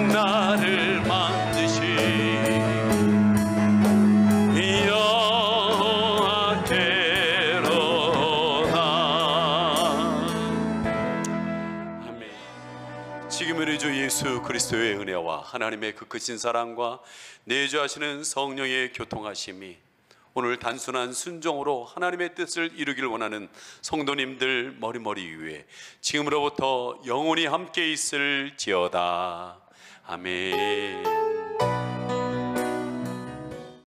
나를 만드신 지금의 주 예수 그리스도의 은혜와 하나님의 그 크신 사랑과 내주하시는 성령의 교통하심이 오늘 단순한 순종으로 하나님의 뜻을 이루기를 원하는 성도님들 머리머리 위에 지금으로부터 영원히 함께 있을지어다. 아멘.